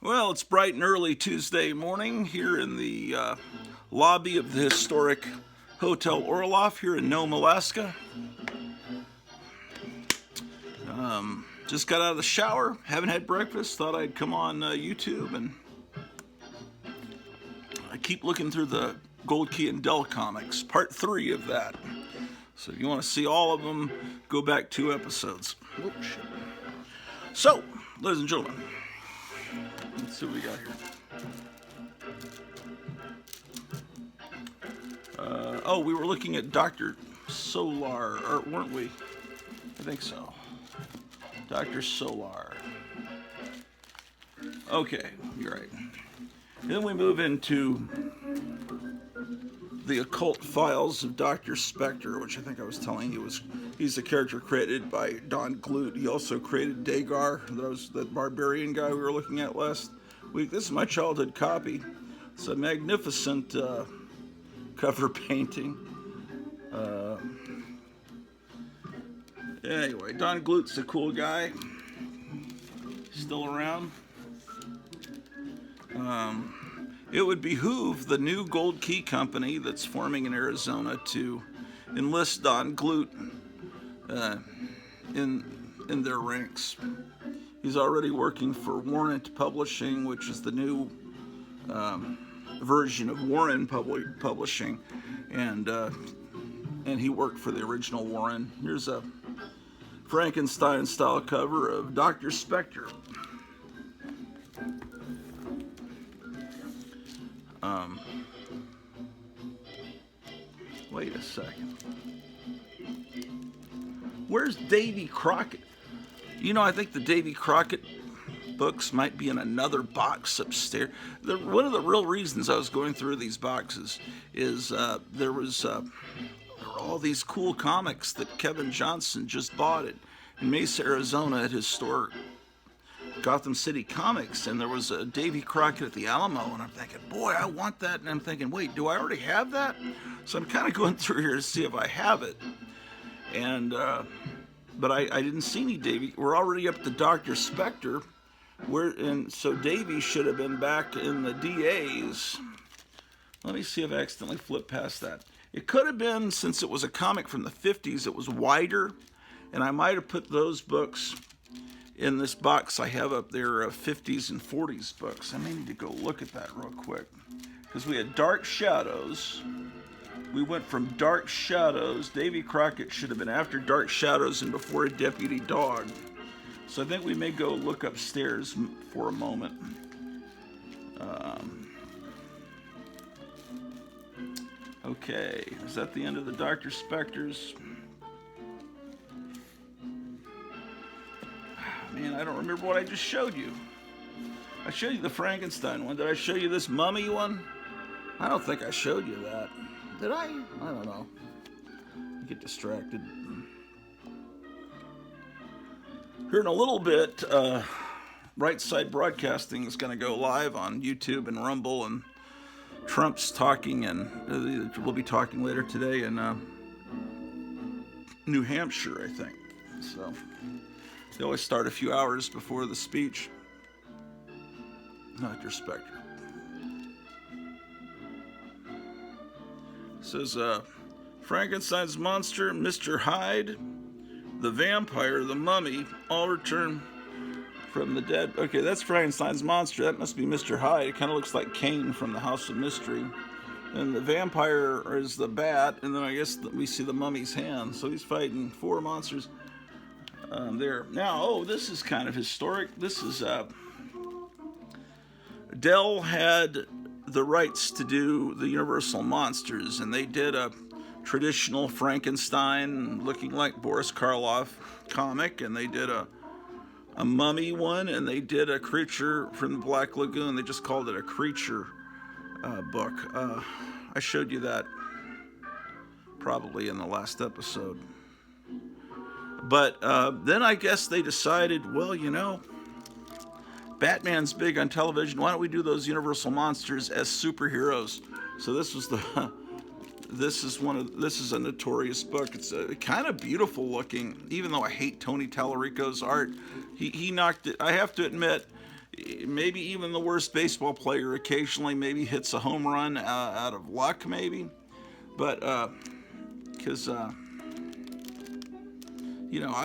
Well, it's bright and early Tuesday morning here in the lobby of the historic Hotel Orloff here in Nome, Alaska. Just got out of the shower, haven't had breakfast, thought I'd come on YouTube, and I keep looking through the Gold Key and Dell comics, part 3 of that. So if you want to see all of them, go back 2 episodes. Oh, shit. So, ladies and gentlemen, let's see what we got here. We were looking at Dr. Solar, or weren't we? I think so. Dr. Solar. Okay, you're right. Then we move into the occult files of Dr. Spectre, which I think I was telling you he's a character created by Don Glut. He also created Dagar, that barbarian guy we were looking at last week. This is my childhood copy. It's a magnificent cover painting. Anyway, Don Glut's a cool guy. Still around. It would behoove the new Gold Key company that's forming in Arizona to enlist Don Glut in their ranks. He's already working for Warrant Publishing, which is the new version of Warren Publishing, and he worked for the original Warren. Here's a Frankenstein-style cover of Dr. Spectre. Wait a second. Where's Davy Crockett? You know, I think the Davy Crockett books might be in another box upstairs. One of the real reasons I was going through these boxes is there were all these cool comics that Kevin Johnson just bought in Mesa, Arizona at his store, Gotham City Comics, and there was a Davy Crockett at the Alamo, and I'm thinking, boy, I want that, and I'm thinking, wait, do I already have that? So I'm kind of going through here to see if I have it, and but I didn't see any Davy. We're already up to Dr. Spectre, and so Davy should have been back in the DAs. Let me see if I accidentally flipped past that. It could have been, since it was a comic from the 50s, it was wider, and I might have put those books in this box I have up there, 50s and 40s books. I may need to go look at that real quick, because we had Dark Shadows. We went from Dark Shadows. Davy Crockett should have been after Dark Shadows and before a Deputy Dog. So I think we may go look upstairs for a moment. Okay, is that the end of the Dr. Spectre's? Man, I don't remember what I just showed you. I showed you the Frankenstein one. Did I show you this mummy one? I don't think I showed you that. Did I? I don't know. I get distracted. Here in a little bit, Right Side Broadcasting is going to go live on YouTube and Rumble, and Trump's talking, and we'll be talking later today in New Hampshire, I think. So they always start a few hours before the speech. Dr. Spectre. It says, Frankenstein's monster, Mr. Hyde, the vampire, the mummy, all return from the dead. Okay, that's Frankenstein's monster. That must be Mr. Hyde. It kind of looks like Kane from the House of Mystery. And the vampire is the bat, and then I guess we see the mummy's hand. So he's fighting 4 monsters there. Now, this is kind of historic. This is, Dell had the rights to do the Universal Monsters, and they did a traditional Frankenstein looking like Boris Karloff comic, and they did a mummy one, and they did a creature from the Black Lagoon. They just called it a creature book. I showed you that probably in the last episode. But then I guess they decided, well, you know, Batman's big on television. Why don't we do those Universal Monsters as superheroes? So this was this is a notorious book. It's a kind of beautiful looking, even though I hate Tony Tallarico's art. He knocked it. I have to admit, maybe even the worst baseball player occasionally maybe hits a home run out of luck, maybe. But because I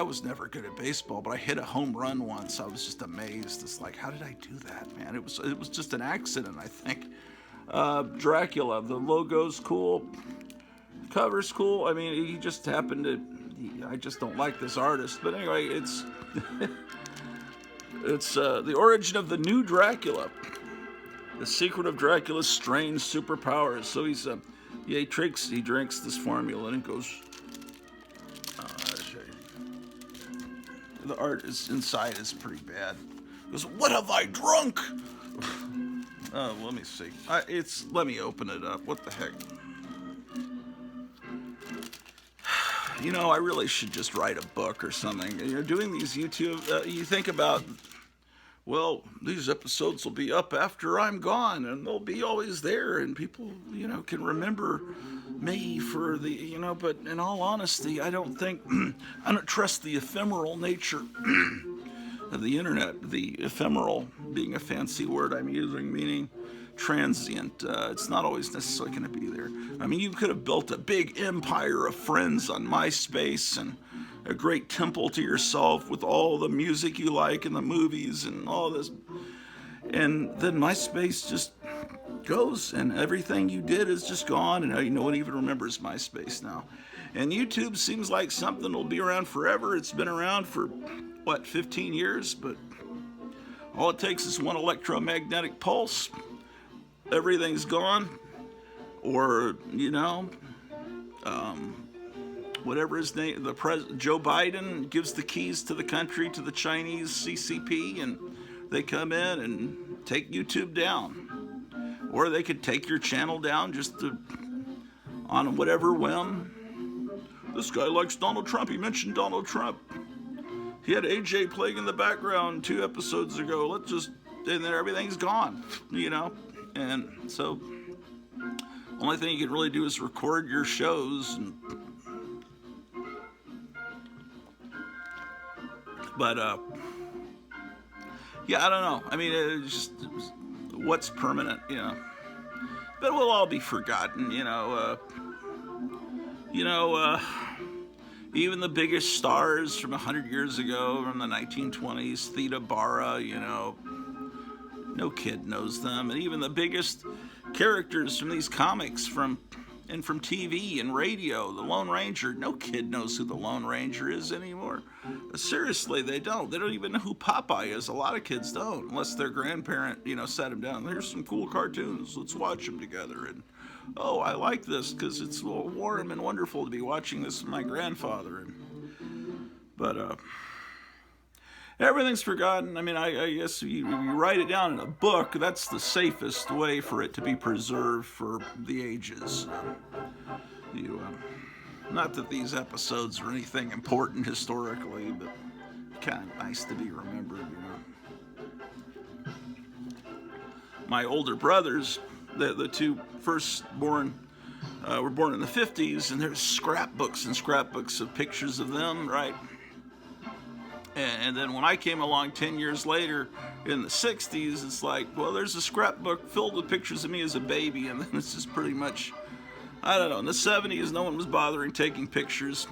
was never good at baseball, but I hit a home run once. I was just amazed. It's like, how did I do that, man? It was just an accident, I think. Dracula, the logo's cool, cover's cool. I mean, he just happened to. I just don't like this artist, but anyway, it's it's the origin of the new Dracula, the secret of Dracula's strange superpowers. So he drinks this formula and it goes. The art is inside is pretty bad. He goes, what have I drunk? Let me see. Let me open it up. What the heck? I really should just write a book or something. Doing these YouTube, you think about, well, these episodes will be up after I'm gone, and they'll be always there, and people, can remember me for the, but in all honesty, I don't trust the ephemeral nature of the internet. The ephemeral being a fancy word I'm using, meaning transient. It's not always necessarily going to be there. I mean, you could have built a big empire of friends on MySpace and a great temple to yourself with all the music you like and the movies and all this. And then MySpace just goes and everything you did is just gone, and no one even remembers MySpace now. And YouTube seems like something will be around forever. It's been around for 15 years, but all it takes is one electromagnetic pulse, everything's gone. Or whatever his name, Joe Biden gives the keys to the country to the Chinese CCP, and they come in and take YouTube down. Or they could take your channel down on whatever whim. This guy likes Donald Trump. He mentioned Donald Trump. He had AJ playing in the background 2 episodes ago. And then everything's gone, And so, only thing you can really do is record your shows. But I don't know. I mean, what's permanent, But we'll all be forgotten, even the biggest stars from 100 years ago, from the 1920s, Theta Bara, no kid knows them. And even the biggest characters from these comics from TV and radio, the Lone Ranger, no kid knows who the Lone Ranger is anymore. Seriously, they don't. They don't even know who Popeye is. A lot of kids don't, unless their grandparent, sat them down. Here's some cool cartoons. Let's watch them together. And, oh, I like this because it's warm and wonderful to be watching this with my grandfather. But everything's forgotten. I mean, I guess you write it down in a book. That's the safest way for it to be preserved for the ages. Not that these episodes are anything important historically, but kind of nice to be remembered. My older brothers, the 2 firstborn, were born in the 50s, and there's scrapbooks and scrapbooks of pictures of them, right? And then when I came along 10 years later in the 60s, it's like, well, there's a scrapbook filled with pictures of me as a baby, and then it's just pretty much, I don't know. In the 70s, no one was bothering taking pictures,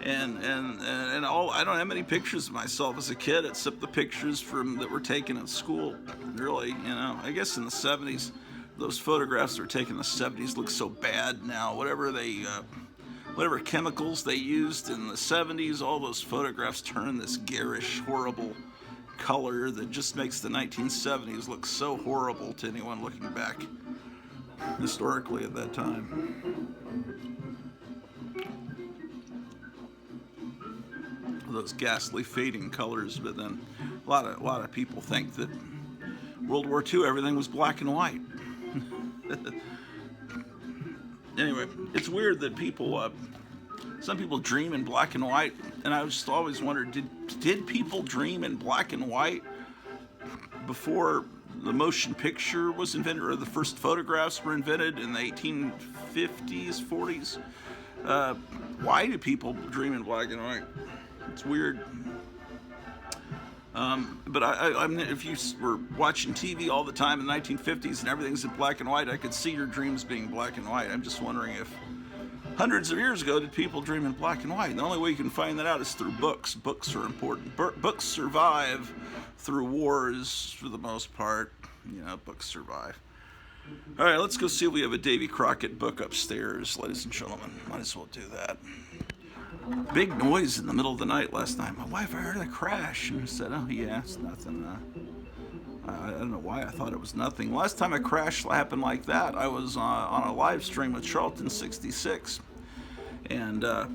and I don't have many pictures of myself as a kid except the pictures that were taken at school. Really, I guess in the 70s, those photographs that were taken in the 70s look so bad now. Whatever chemicals they used in the 70s, all those photographs turn this garish, horrible color that just makes the 1970s look so horrible to anyone looking back historically at that time. Those ghastly fading colors, but then a lot of people think that World War II everything was black and white. Anyway, it's weird that some people dream in black and white, and I just always wondered, did people dream in black and white before the motion picture was invented, or the first photographs were invented in the 1850s, 40s? Why do people dream in black and white? It's weird. But if you were watching TV all the time in the 1950s and everything's in black and white, I could see your dreams being black and white. I'm just wondering if hundreds of years ago did people dream in black and white? And the only way you can find that out is through books. Books are important. Books survive through wars for the most part. You know, books survive. All right, let's go see if we have a Davy Crockett book upstairs, ladies and gentlemen. Might as well do that. Big noise in the middle of the night last night. My wife, I heard a crash. And I said, oh, yeah, it's nothing. I don't know why I thought it was nothing. Last time a crash happened like that, I was on a live stream with Charlton 66. And the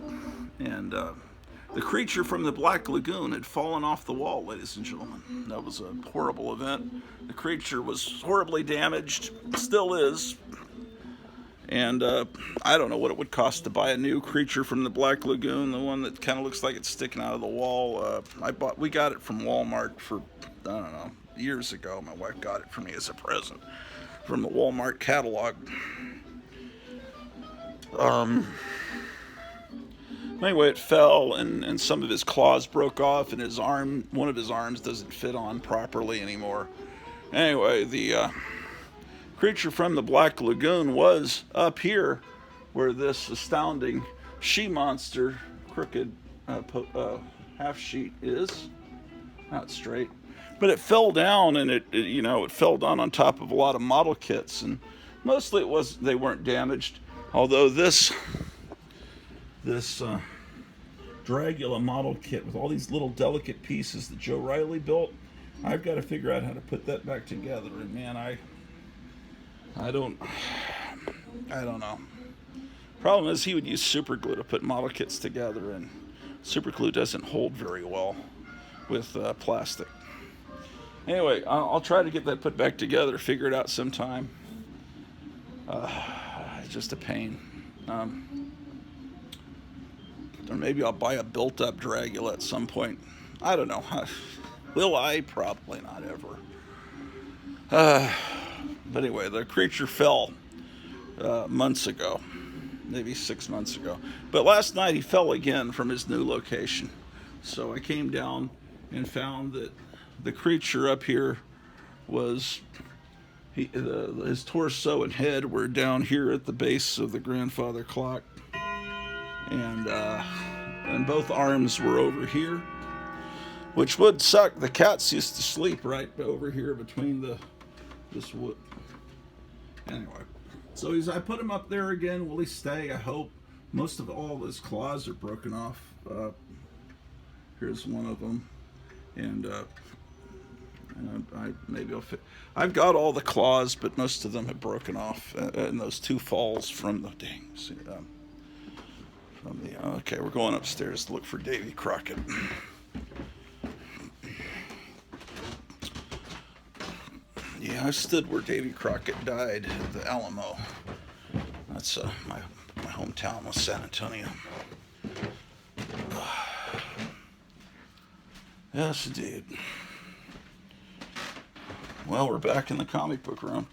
creature from the Black Lagoon had fallen off the wall, ladies and gentlemen. That was a horrible event. The creature was horribly damaged, still is. And I don't know what it would cost to buy a new creature from the Black Lagoon, the one that kind of looks like it's sticking out of the wall. We got it from Walmart for, I don't know, years ago. My wife got it for me as a present from the Walmart catalog. Anyway, it fell, and some of his claws broke off, and one of his arms doesn't fit on properly anymore. Anyway, the creature from the Black Lagoon was up here where this astounding she-monster crooked half sheet is. Not straight. But it fell down, and it fell down on top of a lot of model kits, and mostly they weren't damaged. Although this Dragula model kit with all these little delicate pieces that Joe Riley built, I've got to figure out how to put that back together. And man, I don't know. Problem is, he would use super glue to put model kits together, and super glue doesn't hold very well with plastic. Anyway, I'll try to get that put back together, figure it out sometime. It's just a pain. Or maybe I'll buy a built-up Dragula at some point. I don't know. Will I? Probably not ever. But anyway, the creature fell months ago, maybe 6 months ago. But last night he fell again from his new location. So I came down and found that the creature up here was, his torso and head were down here at the base of the grandfather clock. And both arms were over here, which would suck. The cats used to sleep right over here between this wood. Anyway, so I put him up there again. Will he stay? I hope. Most of all his claws are broken off. Here's one of them, and maybe I'll fit. I've got all the claws, but most of them have broken off in those two falls from the dings. Okay, we're going upstairs to look for Davy Crockett. Yeah, I stood where Davy Crockett died at the Alamo. That's my hometown was San Antonio. Yes, indeed. Well, we're back in the comic book room.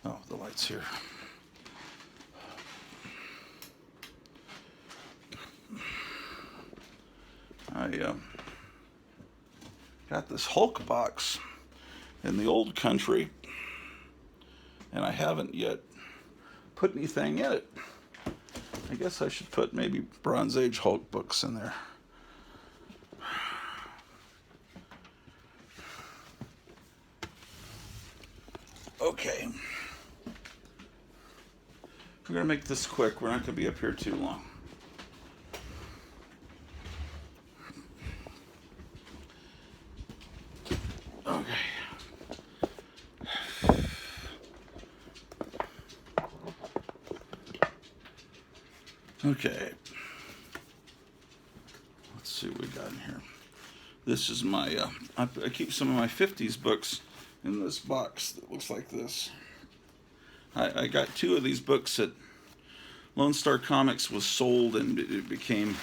Oh, the light's here. I got this Hulk box in the old country, and I haven't yet put anything in it. I guess I should put maybe Bronze Age Hulk books in there. Okay. We're going to make this quick. We're not going to be up here too long. Okay, let's see what we got in here. This is my, I keep some of my 50s books in this box that looks like this. I got two of these books at Lone Star Comics was sold, and it became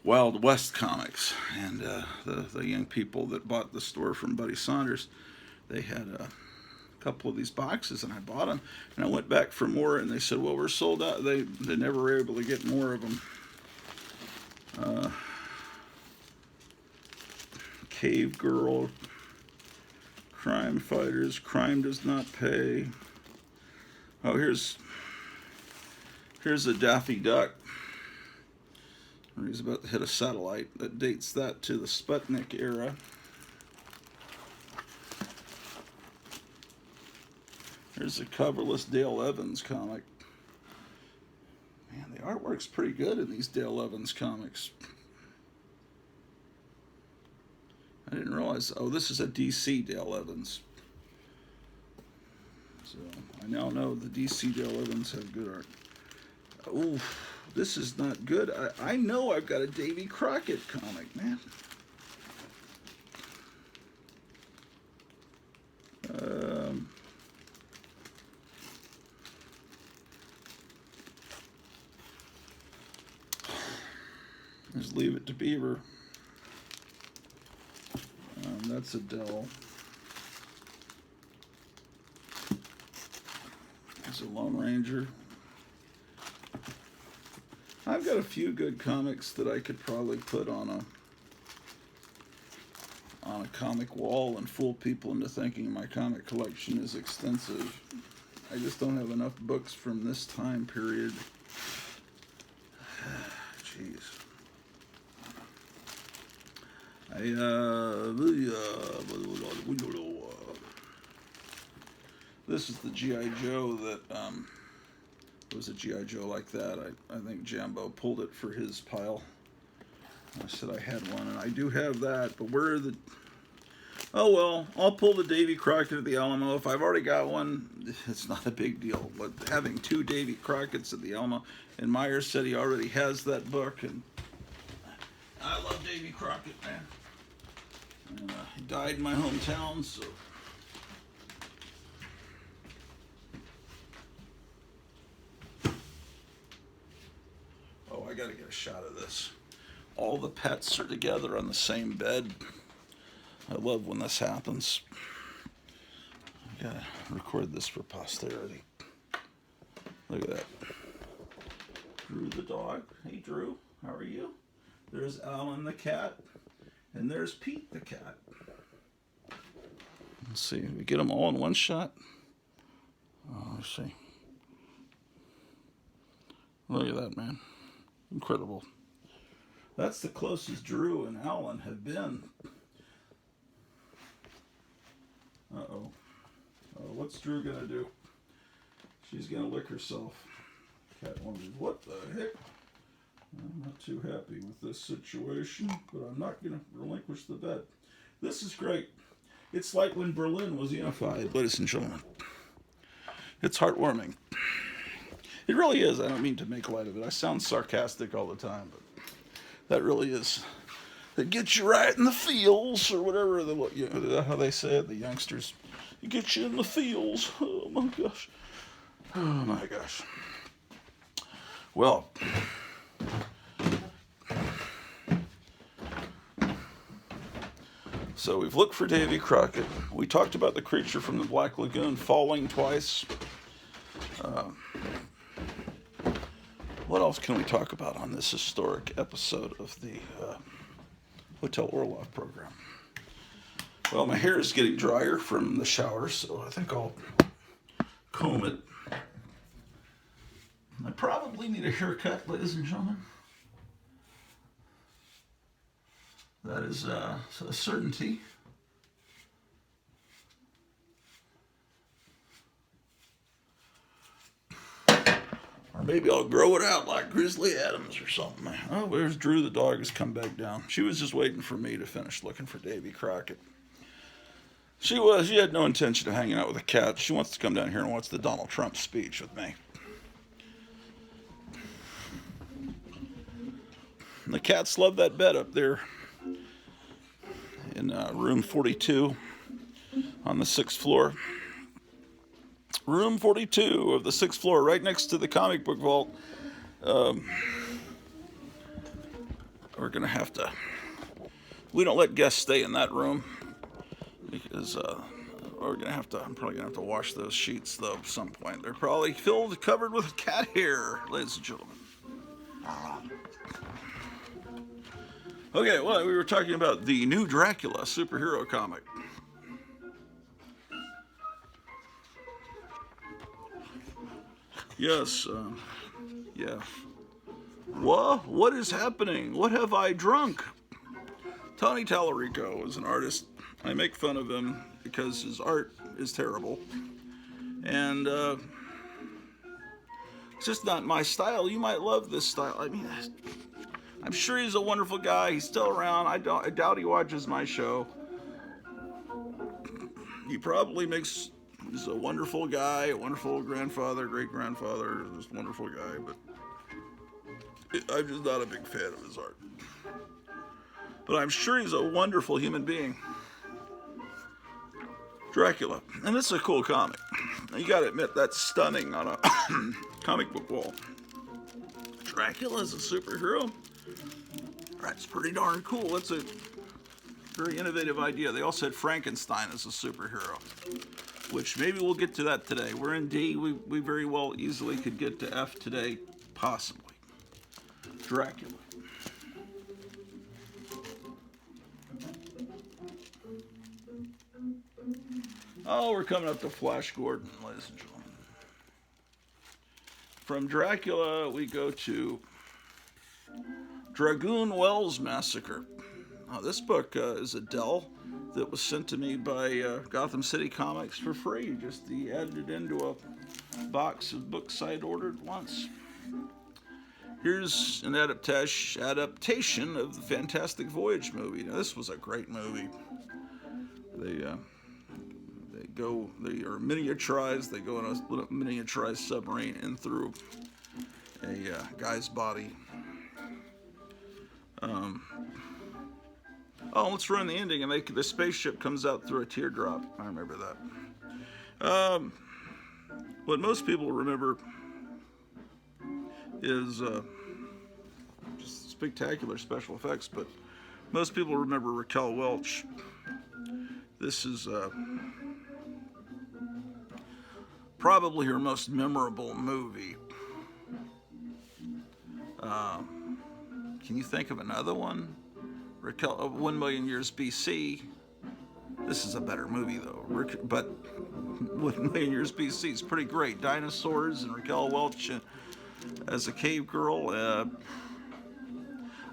Wild West Comics. And the young people that bought the store from Buddy Saunders, they had a couple of these boxes, and I bought them, and I went back for more, and they said, well, we're sold out. They never were able to get more of them. Cave Girl, Crime Fighters, Crime Does Not Pay. Oh, here's a Daffy Duck. He's about to hit a satellite that dates that to the Sputnik era. Here's a coverless Dale Evans comic. Man, the artwork's pretty good in these Dale Evans comics. I didn't realize. Oh, this is a DC Dale Evans. So I now know the DC Dale Evans have good art. Ooh, this is not good. I know I've got a Davy Crockett comic, man. Just Leave It to Beaver. That's a Dell. That's a Lone Ranger. I've got a few good comics that I could probably put on a comic wall and fool people into thinking my comic collection is extensive. I just don't have enough books from this time period. Jeez. This is the G.I. Joe that it was a G.I. Joe like that. I think Jambo pulled it for his pile. I said I had one, and I do have that, but where are the... Oh, well, I'll pull the Davy Crockett at the Alamo. If I've already got one, it's not a big deal. But having two Davy Crockett's at the Alamo, and Myers said he already has that book, and I love Davy Crockett, man. And he died in my hometown, so... Oh, I gotta get a shot of this. All the pets are together on the same bed. I love when this happens. I gotta record this for posterity. Look at that. Drew the dog. Hey Drew, how are you? There's Alan the cat. And there's Pete the cat. Let's see, we get them all in one shot. Oh, let's see. Look at that, man. Incredible. That's the closest Drew and Alan have been. Uh-oh. What's Drew gonna do? She's gonna lick herself. Cat wonders, what the heck? I'm not too happy with this situation, but I'm not gonna relinquish the bed. This is great. It's like when Berlin was unified, ladies and gentlemen. It's heartwarming. It really is. I don't mean to make light of it. I sound sarcastic all the time, but that really is. It gets you right in the feels, or whatever. You know, how they say it, the youngsters. It gets you in the feels. Oh my gosh. Oh my gosh. Well. So we've looked for Davy Crockett. We talked about the creature from the Black Lagoon falling twice. What else can we talk about on this historic episode of the Hotel Orloff program? Well, my hair is getting drier from the shower, so I think I'll comb it. I probably need a haircut, ladies and gentlemen. That is a certainty. Or maybe I'll grow it out like Grizzly Adams or something. Oh, there's Drew the dog has come back down. She was just waiting for me to finish looking for Davy Crockett. She had no intention of hanging out with a cat. She wants to come down here and watch the Donald Trump speech with me. And the cats love that bed up there in room 42 on the 6th floor. Room 42 of the 6th floor, right next to the comic book vault. We're going to have to... We don't let guests stay in that room because we're going to have to... I'm probably going to have to wash those sheets, though, at some point. They're probably covered with cat hair, ladies and gentlemen. Okay, well, we were talking about the new Dracula superhero comic. Yes, yeah. What is happening? What have I drunk? Tony Tallarico is an artist. I make fun of him because his art is terrible. And it's just not my style. You might love this style. I mean, I'm sure he's a wonderful guy. He's still around. I doubt he watches my show. He probably makes. He's a wonderful guy, a wonderful grandfather, great grandfather, just a wonderful guy. But I'm just not a big fan of his art. But I'm sure he's a wonderful human being. Dracula, and it's a cool comic. You gotta admit, that's stunning on a comic book wall. Dracula is a superhero? That's pretty darn cool. That's a very innovative idea. They also had Frankenstein as a superhero, which maybe we'll get to that today. We're in D. We very well easily could get to F today, possibly. Dracula. Oh, we're coming up to Flash Gordon, ladies and gentlemen. From Dracula, we go to Dragoon Wells Massacre. This book is a Dell that was sent to me by Gotham City Comics for free. Just he added it into a box of books I'd ordered once. Here's an adaptation of the Fantastic Voyage movie. Now, this was a great movie. They are miniaturized. They go in a little miniaturized submarine in through a guy's body. Let's run the ending, and the spaceship comes out through a teardrop. I remember that. What most people remember is just spectacular special effects, but most people remember Raquel Welch. This is probably her most memorable movie. Can you think of another one? Raquel, 1 Million Years BC. This is a better movie though. But 1 Million Years BC is pretty great. Dinosaurs and Raquel Welch as a cave girl. I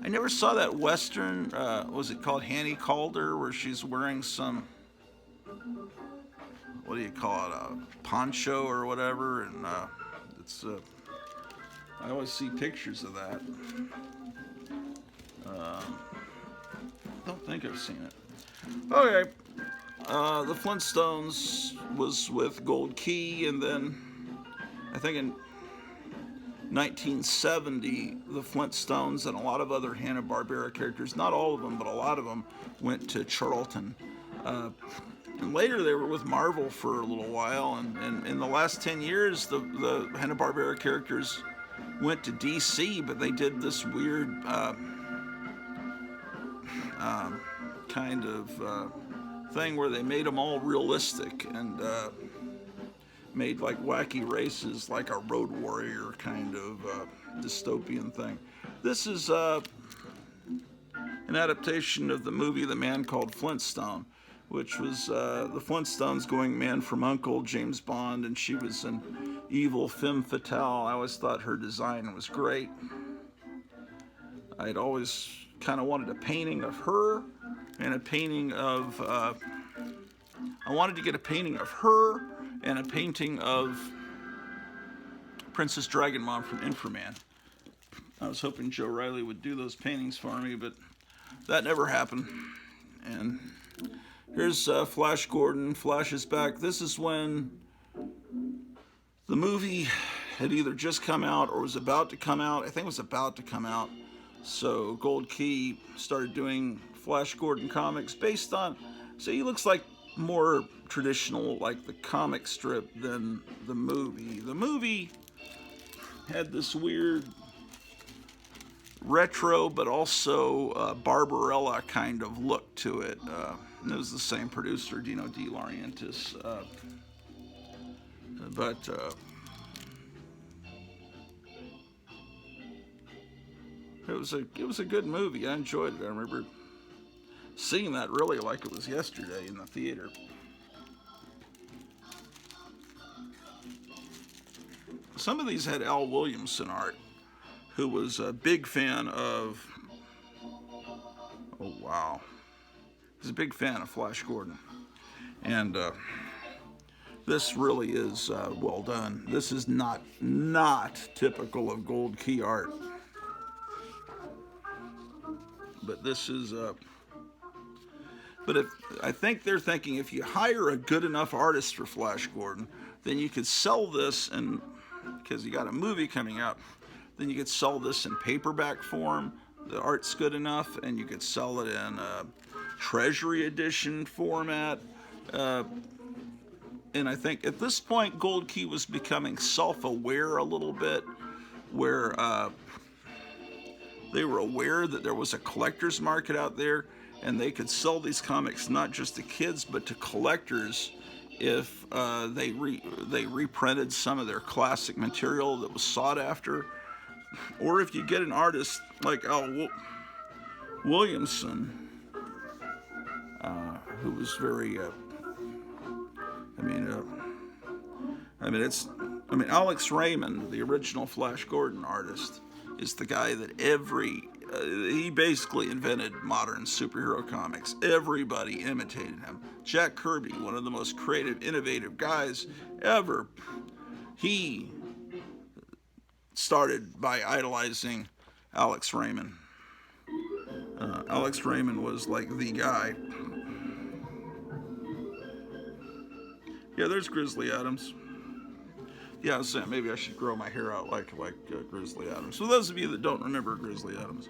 never saw that Western. Was it called Hanny Calder, where she's wearing some, what do you call it, a poncho or whatever, and it's. I always see pictures of that. Don't think I've seen it. Okay. The Flintstones was with Gold Key, and then I think in 1970, the Flintstones and a lot of other Hanna-Barbera characters, not all of them, but a lot of them, went to Charlton. And later they were with Marvel for a little while, and in the last 10 years, the Hanna-Barbera characters went to DC, but they did this weird kind of thing where they made them all realistic and made like wacky races, like a Road Warrior kind of dystopian thing. This is an adaptation of the movie The Man Called Flintstone, which was the Flintstones going man from Uncle, James Bond, and she was an evil femme fatale. I always thought her design was great. I'd always kind of wanted a painting of her and a painting of, I wanted to get a painting of her and a painting of Princess Dragonmon from Inframan. I was hoping Joe Riley would do those paintings for me, but that never happened. And here's Flash Gordon, Flashes back. This is when the movie had either just come out or was about to come out. I think it was about to come out. So Gold Key started doing Flash Gordon comics based on, so he looks like more traditional, like the comic strip, than the movie. The movie had this weird retro but also Barbarella kind of look to it. And it was the same producer, Dino De Laurentiis. it was a good movie. I enjoyed it. I remember seeing that really like it was yesterday in the theater. Some of these had Al Williamson art, who was a big fan of. Oh wow, he's a big fan of Flash Gordon, and this really is well done. This is not typical of Gold Key art, but this is. But I think they're thinking if you hire a good enough artist for Flash Gordon, then you could sell this, and because you got a movie coming out, then you could sell this in paperback form. The art's good enough, and you could sell it in a Treasury Edition format. And I think at this point, Gold Key was becoming self-aware a little bit, where they were aware that there was a collector's market out there, and they could sell these comics not just to kids but to collectors if they reprinted some of their classic material that was sought after, or if you get an artist like Al Williamson, who was very, Alex Raymond, the original Flash Gordon artist, is the guy that he basically invented modern superhero comics. Everybody imitated him. Jack Kirby, one of the most creative, innovative guys ever, he started by idolizing Alex Raymond. Alex Raymond was like the guy. Yeah, there's Grizzly Adams. Yeah, I was saying maybe I should grow my hair out like Grizzly Adams. For those of you that don't remember Grizzly Adams,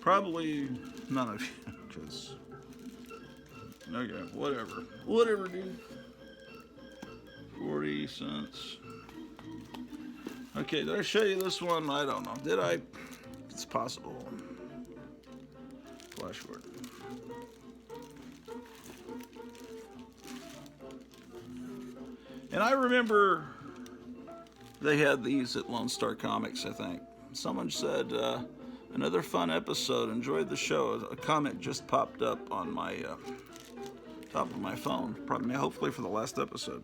probably none of you, because okay, whatever, dude. 40 cents. Okay, did I show you this one? I don't know. Did I? It's possible. Flash Gordon. And I remember they had these at Lone Star Comics, I think. Someone said, another fun episode, enjoyed the show. A comment just popped up on my top of my phone, probably, hopefully for the last episode.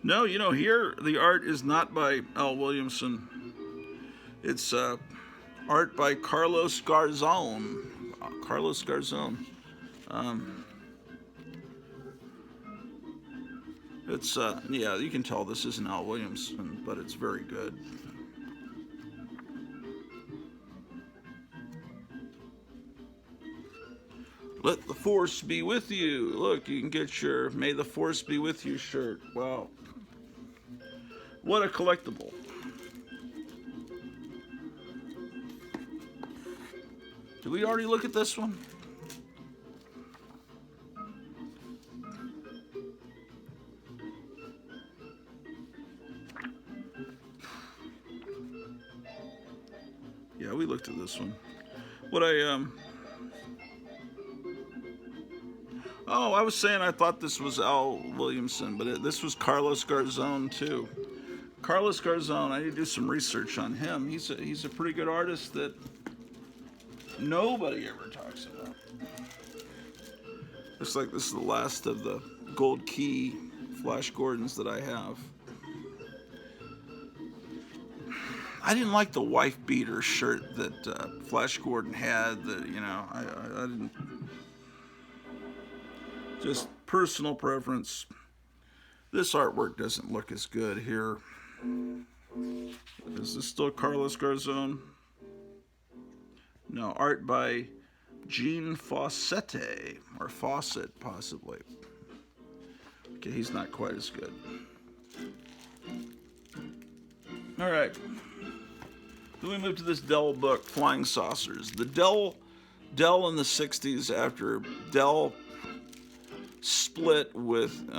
No, here the art is not by Al Williamson. It's art by Carlos Garzón. Carlos Garzón. It's yeah, you can tell this isn't Al Williamson, but it's very good. Let the Force be with you. Look, you can get your May the Force be with you shirt. Wow. What a collectible. Did we already look at this one? Yeah, we looked at this one. Oh, I was saying I thought this was Al Williamson, but this was Carlos Garzón too. Carlos Garzón, I need to do some research on him. He's a pretty good artist that nobody ever talks about. Looks like this is the last of the Gold Key Flash Gordons that I have. I didn't like the wife beater shirt that Flash Gordon had. I didn't. Just personal preference. This artwork doesn't look as good here. Is this still Carlos Garzón? No, art by Gene Fawcett, or Fawcett, possibly. Okay, he's not quite as good. All right. Then we move to this Dell book, Flying Saucers. The Dell in the 60s, after Dell split with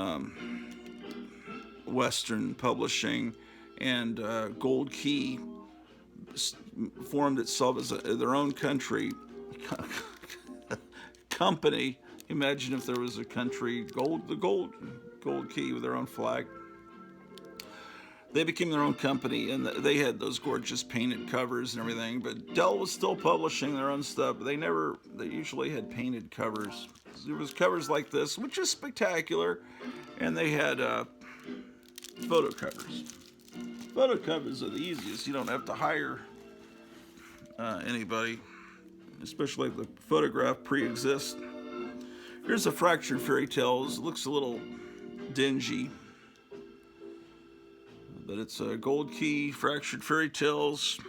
Western Publishing, and Gold Key formed itself as their own company Imagine if there was a country, the gold key with their own flag. They became their own company, and they had those gorgeous painted covers and everything. But Dell was still publishing their own stuff. They usually had painted covers. There was covers like this, which is spectacular, and they had photo covers. Photo covers are the easiest. You don't have to hire anybody, especially if the photograph pre-exists. Here's a Fractured Fairy Tales. It looks a little dingy, but it's a gold key, Fractured Fairy Tales.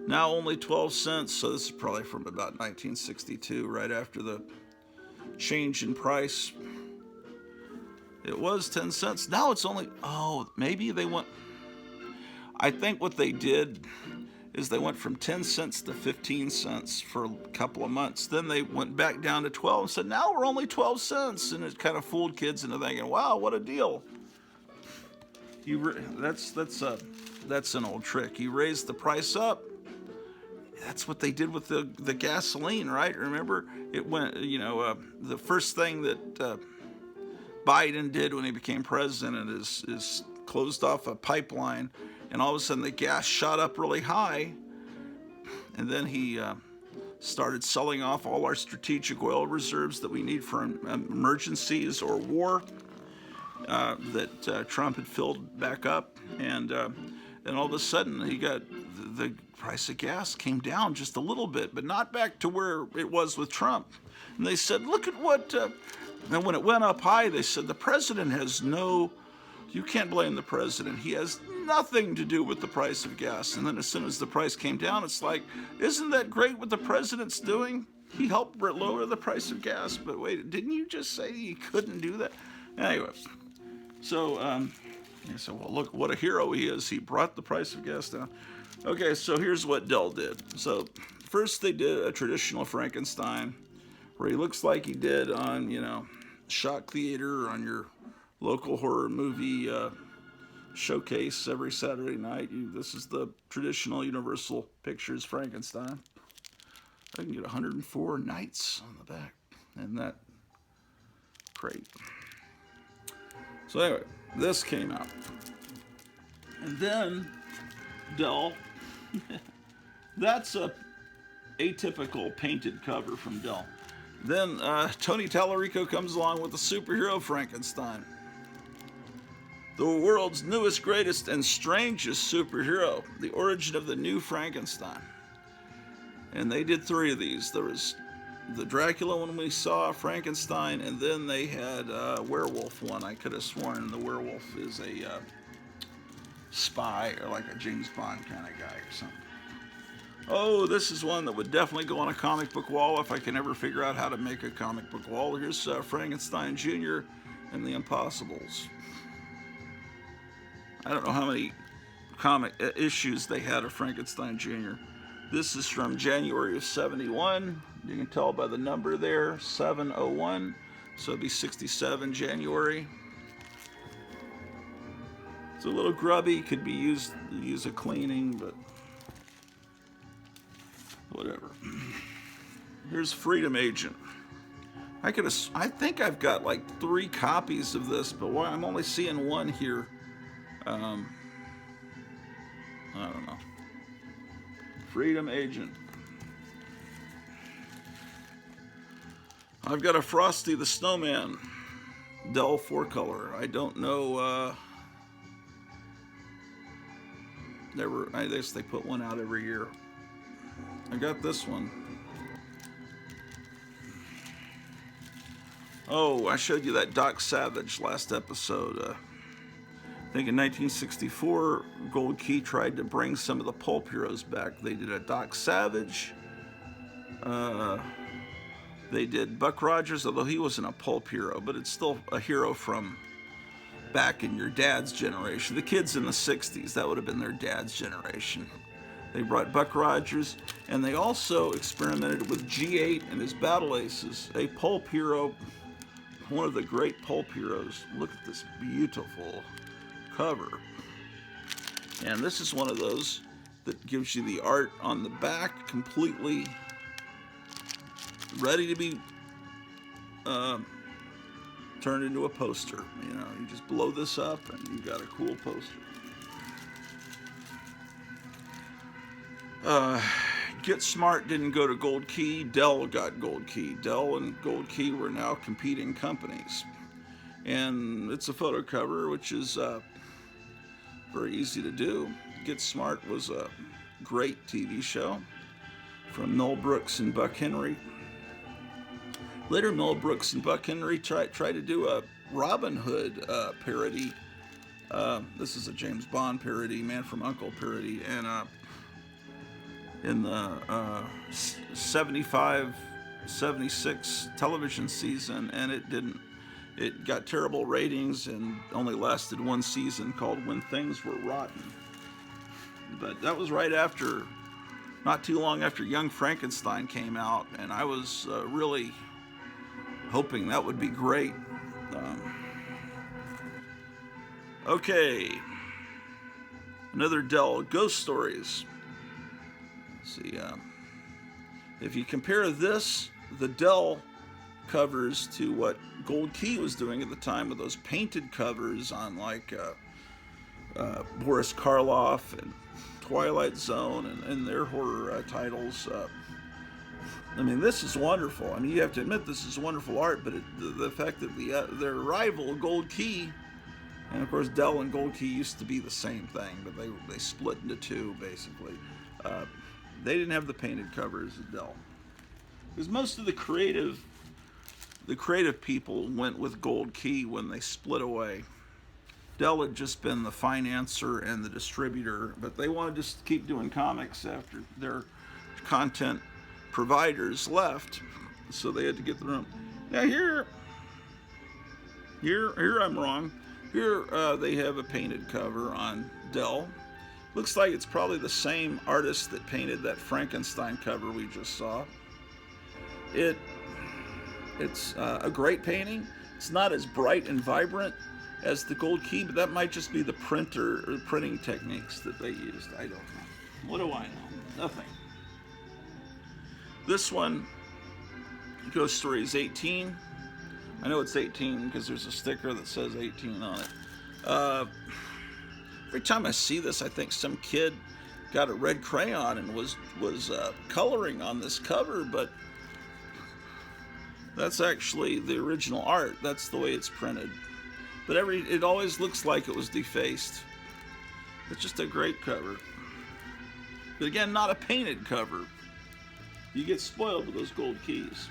Now only 12 cents, so this is probably from about 1962, right after the change in price. It was 10 cents. Now it's only, maybe they went, I think what they did is they went from 10 cents to 15 cents for a couple of months. Then they went back down to 12 and said, now we're only 12 cents. And it kind of fooled kids into thinking, wow, what a deal. That's an old trick. You raise the price up. That's what they did with the gasoline, right? Remember, it went, the first thing that Biden did when he became president is closed off a pipeline, and all of a sudden the gas shot up really high, and then he started selling off all our strategic oil reserves that we need for emergencies or war that Trump had filled back up, and all of a sudden he got the price of gas came down just a little bit, but not back to where it was with Trump. And they said, look at what, and when it went up high, they said the president has you can't blame the president. He has nothing to do with the price of gas. And then as soon as the price came down, it's like, isn't that great what the president's doing? He helped lower the price of gas, but wait, didn't you just say he couldn't do that? Anyway, so well, look what a hero he is. He brought the price of gas down. Okay, so here's what Dell did. So first they did a traditional Frankenstein, where he looks like he did on, Shock Theater or on your local horror movie showcase every Saturday night. This is the traditional Universal Pictures Frankenstein. I can get 104 nights on the back, and that great. So anyway, this came out, and then Dell. That's a atypical painted cover from Dell. Then Tony Tallarico comes along with the superhero Frankenstein, the world's newest, greatest, and strangest superhero, the origin of the new Frankenstein. And they did 3 of these. There was the Dracula one we saw, Frankenstein, and then they had a werewolf one. I could have sworn the werewolf is a spy or like a James Bond kind of guy or something. Oh, this is one that would definitely go on a comic book wall if I can ever figure out how to make a comic book wall. Here's Frankenstein Jr. and the Impossibles. I don't know how many comic issues they had of Frankenstein Jr. This is from January of 71. You can tell by the number there, 701. So it'd be 67 January. It's a little grubby, could be used a cleaning, but whatever. Here's Freedom Agent. I think I've got like 3 copies of this, but I'm only seeing one here. I don't know. Freedom Agent. I've got a Frosty the Snowman, Dell 4-color. I don't know. I guess they put one out every year. I got this one. Oh, I showed you that Doc Savage last episode. I think in 1964, Gold Key tried to bring some of the pulp heroes back. They did a Doc Savage. They did Buck Rogers, although he wasn't a pulp hero, but it's still a hero from back in your dad's generation. The kids in the 60s, that would have been their dad's generation. They brought Buck Rogers, and they also experimented with G8 and his Battle Aces, a pulp hero, one of the great pulp heroes. Look at this beautiful cover. And this is one of those that gives you the art on the back completely ready to be turned into a poster. You know, you just blow this up and you got a cool poster. Get Smart didn't go to Gold Key. Dell got Gold Key. Dell and Gold Key were now competing companies. And it's a photo cover, which is very easy to do. Get Smart was a great TV show from Mel Brooks and Buck Henry. Later, Mel Brooks and Buck Henry tried to do a Robin Hood parody. This is a James Bond parody, Man from U.N.C.L.E. parody, and in the 75, 76 television season, and it didn't. It got terrible ratings and only lasted one season, called When Things Were Rotten. But that was right after, not too long after Young Frankenstein came out, and I was really hoping that would be great. Okay, another Dell, Ghost Stories. Let's see, if you compare this, the Dell covers, to what Gold Key was doing at the time with those painted covers on like Boris Karloff and Twilight Zone and their horror titles. I mean, this is wonderful. I mean, you have to admit this is wonderful art, but the fact that their rival Gold Key, and of course Dell and Gold Key used to be the same thing, but they split into two basically. They didn't have the painted covers at Dell, because most of the creative people went with Gold Key when they split away. Dell had just been the financer and the distributor, but they wanted to keep doing comics after their content providers left, so they had to get their own. Now here I'm wrong. Here they have a painted cover on Dell. Looks like it's probably the same artist that painted that Frankenstein cover we just saw. It's a great painting. It's not as bright and vibrant as the Gold Key, but that might just be the printer or the printing techniques that they used. I don't know. What do I know? Nothing. This one, Ghost Stories 18. I know it's 18 because there's a sticker that says 18 on it. Every time I see this, I think some kid got a red crayon and was coloring on this cover, but that's actually the original art. That's the way it's printed. But it always looks like it was defaced. It's just a great cover. But again, not a painted cover. You get spoiled with those Gold Keys.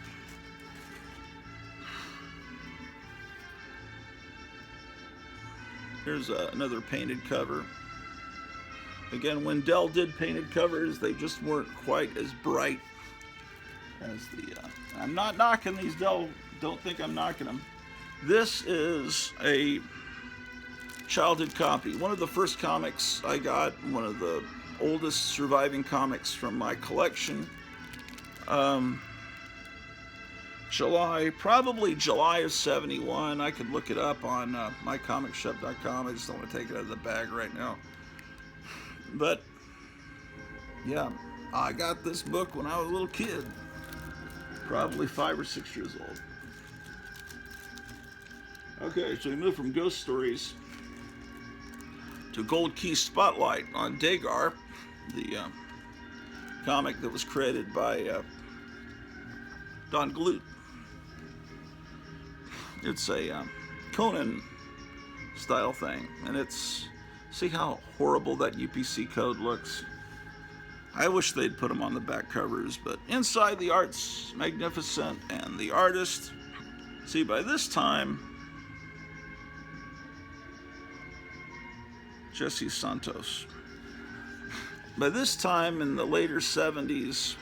Here's another painted cover. Again, when Dell did painted covers, they just weren't quite as bright as the... I'm not knocking these Dell. Don't think I'm knocking them. This is a childhood copy. One of the first comics I got, one of the oldest surviving comics from my collection. Probably July of 71. I could look it up on mycomicshop.com. I just don't want to take it out of the bag right now. But, yeah, I got this book when I was a little kid. Probably 5 or 6 years old. Okay, so we move from Ghost Stories to Gold Key Spotlight on Dagar, the comic that was created by Don Glut. It's a Conan style thing, and see how horrible that UPC code looks. I wish they'd put them on the back covers, but inside the art's magnificent, and the artist, see, by this time, Jesse Santos. By this time in the later 70s,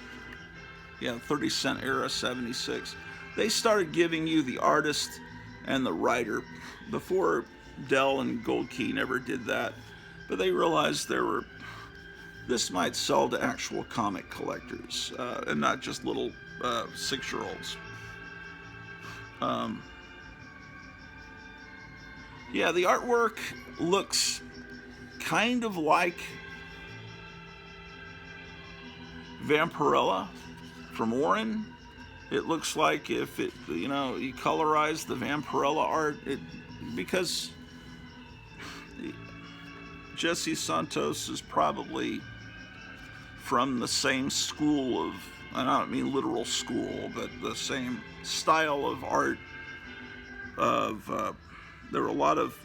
30 cent era, 76, they started giving you the artist and the writer. Before, Dell and Gold Key never did that, but they realized this might sell to actual comic collectors, and not just little 6-year-olds. The artwork looks kind of like Vampirella from Warren, It looks like if it, you know, you colorize the Vampirella art, because Jesse Santos is probably from the same school of, I don't mean literal school, but the same style of art there were a lot of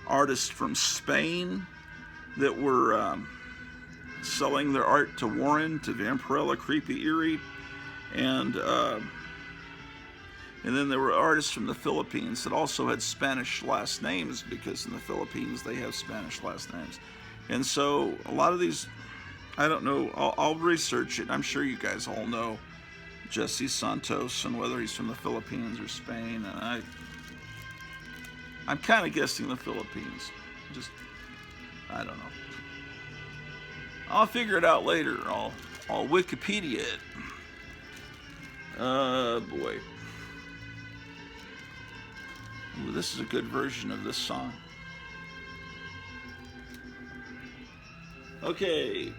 artists from Spain that were selling their art to Warren, to Vampirella, Creepy Eerie, and then there were artists from the Philippines that also had Spanish last names, because in the Philippines they have Spanish last names. And so a lot of these, I don't know, I'll research it. I'm sure you guys all know Jesse Santos and whether he's from the Philippines or Spain. And I'm kind of guessing the Philippines. I don't know. I'll figure it out later. I'll Wikipedia it. Boy. Ooh, this is a good version of this song. Okay.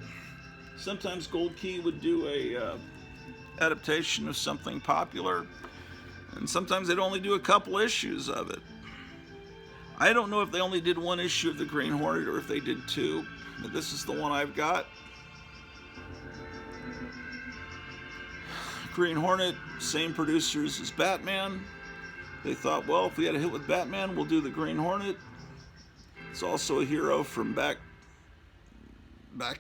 Sometimes Gold Key would do a adaptation of something popular, and sometimes they'd only do a couple issues of it. I don't know if they only did one issue of the Green Hornet or if they did two, but this is the one I've got. Green Hornet, same producers as Batman. They thought, well, if we had a hit with Batman, we'll do the Green Hornet. It's also a hero from back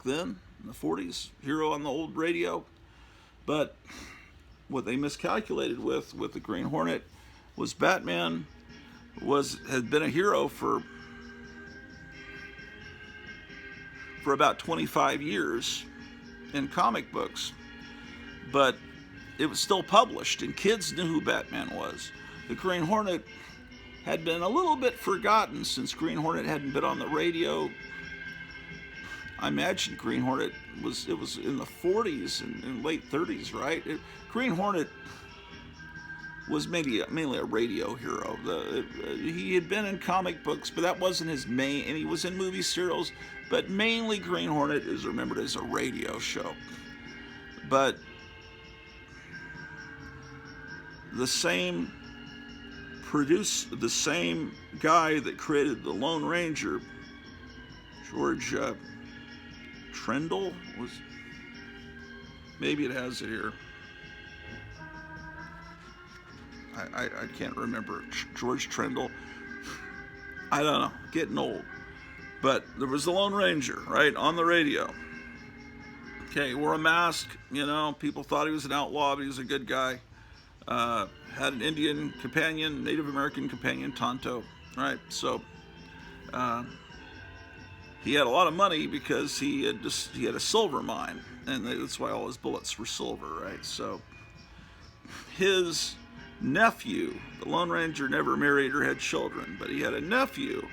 then, in the 40s, hero on the old radio. But what they miscalculated with the Green Hornet was Batman had been a hero for about 25 years in comic books, but it was still published and kids knew who Batman was. The Green Hornet had been a little bit forgotten since Green Hornet hadn't been on the radio. I imagine Green Hornet was in the 40s and late 30s, right? Green Hornet was mainly a radio hero. He had been in comic books, but that wasn't his main, and he was in movie serials, but mainly Green Hornet is remembered as a radio show. But the same guy that created the Lone Ranger, George Trendle, maybe it has it here. I can't remember. George Trendle. I don't know. Getting old. But there was the Lone Ranger, right, on the radio. Okay, wore a mask. You know, people thought he was an outlaw, but he was a good guy. Had an Indian companion, Native American companion, Tonto. Right, so he had a lot of money because he had a silver mine, and that's why all his bullets were silver. Right, so his nephew, the Lone Ranger, never married or had children, but he had a nephew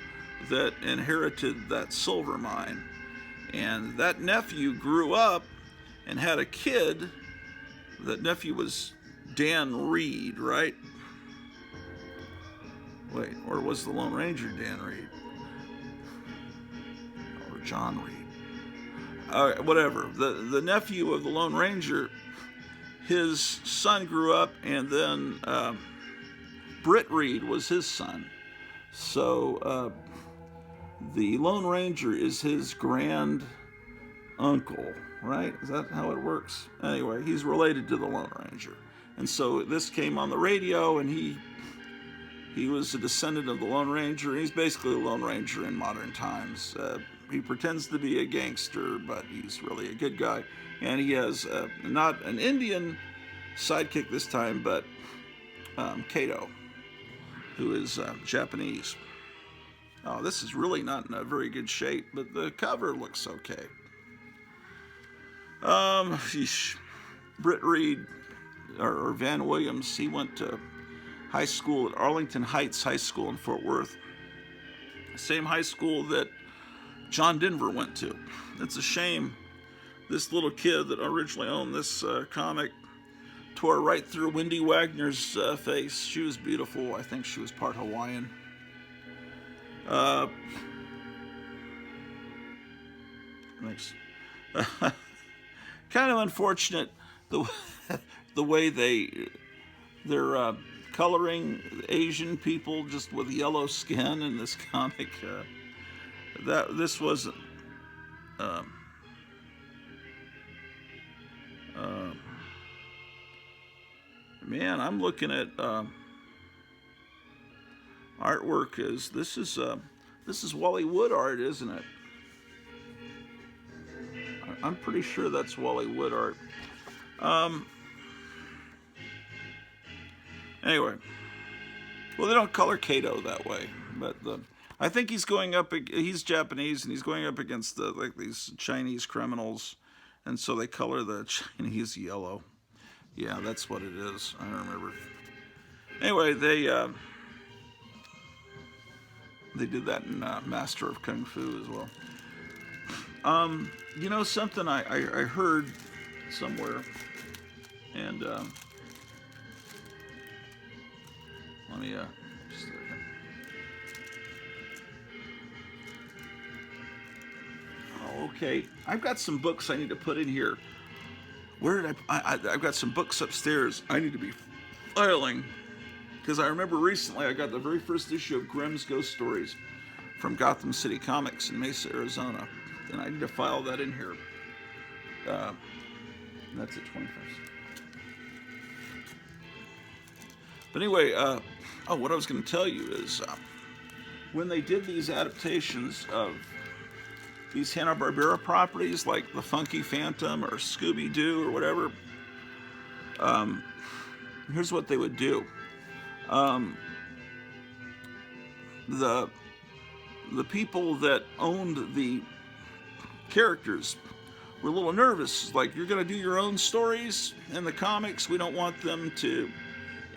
that inherited that silver mine, and that nephew grew up and had a kid. That nephew was Dan Reed, right? Wait, or was the Lone Ranger Dan Reed? Or John Reed? Whatever. The nephew of the Lone Ranger, his son grew up, and then Britt Reed was his son. So the Lone Ranger is his grand uncle, right? Is that how it works? Anyway, he's related to the Lone Ranger. And so this came on the radio, and he was a descendant of the Lone Ranger. He's basically the Lone Ranger in modern times. He pretends to be a gangster, but he's really a good guy. And he has not an Indian sidekick this time, but Kato, who is Japanese. Oh, this is really not in a very good shape, but the cover looks okay. Britt Reed, or Van Williams, he went to high school at Arlington Heights High School in Fort Worth. Same high school that John Denver went to. It's a shame this little kid that originally owned this comic tore right through Wendy Wagner's face. She was beautiful. I think she was part Hawaiian. Thanks. Kind of unfortunate the way they they're coloring Asian people just with yellow skin in this comic. That this wasn't. Um, uh, Man, I'm looking at artwork. This is Wally Wood art, isn't it? I'm pretty sure that's Wally Wood art. Um, anyway, well, they don't color Kato that way, but I think he's going up. He's Japanese, and he's going up against like these Chinese criminals, and so they color the Chinese yellow. Yeah, that's what it is. I don't remember. Anyway, they did that in Master of Kung Fu as well. You know something I heard somewhere, and let me just a second. Oh, okay, I've got some books I need to put in here. Where did I've got some books upstairs I need to be filing, because I remember recently I got the very first issue of Grimm's Ghost Stories from Gotham City Comics in Mesa, Arizona, and I need to file that in here. That's at 21st. But anyway, what I was going to tell you is when they did these adaptations of these Hanna-Barbera properties like the Funky Phantom or Scooby-Doo or whatever, here's what they would do. The people that owned the characters were a little nervous. Like, you're going to do your own stories in the comics. We don't want them to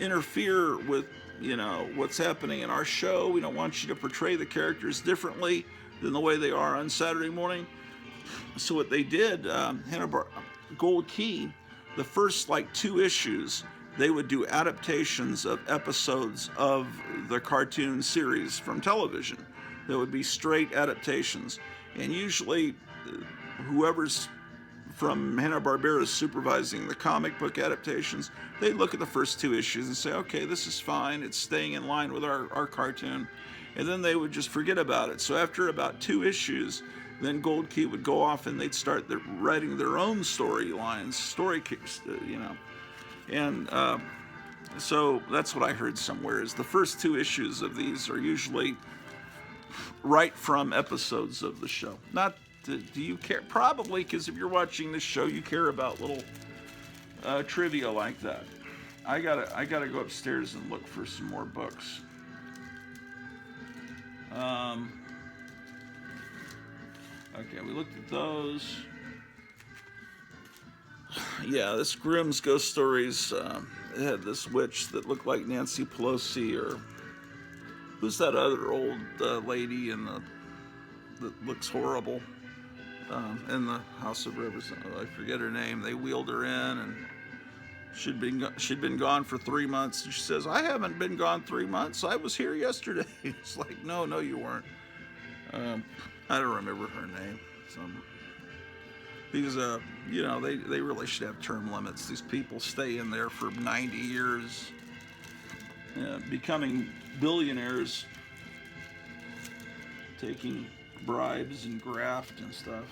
interfere with, what's happening in our show. We don't want you to portray the characters differently than the way they are on Saturday morning. So what they did, Gold Key, the first 2 issues, they would do adaptations of episodes of the cartoon series from television. There would be straight adaptations. And usually whoever's from Hanna-Barbera is supervising the comic book adaptations, they look at the first 2 issues and say, okay, this is fine, it's staying in line with our cartoon. And then they would just forget about it. So after about 2 issues, then Gold Key would go off and they'd start writing their own storylines, And so that's what I heard somewhere, is the first 2 issues of these are usually right from episodes of the show. Do you care? Probably, because if you're watching this show, you care about little trivia like that. I gotta go upstairs and look for some more books. Okay, we looked at those. Yeah, this Grimm's Ghost Stories, it had this witch that looked like Nancy Pelosi, or who's that other old lady that looks horrible in the House of Representatives? I forget her name. They wheeled her in, and she'd been gone for 3 months, and she says, "I haven't been gone 3 months. I was here yesterday." It's like, no, you weren't. I don't remember her name. These, they really should have term limits. These people stay in there for 90 years, becoming billionaires, taking bribes and graft and stuff.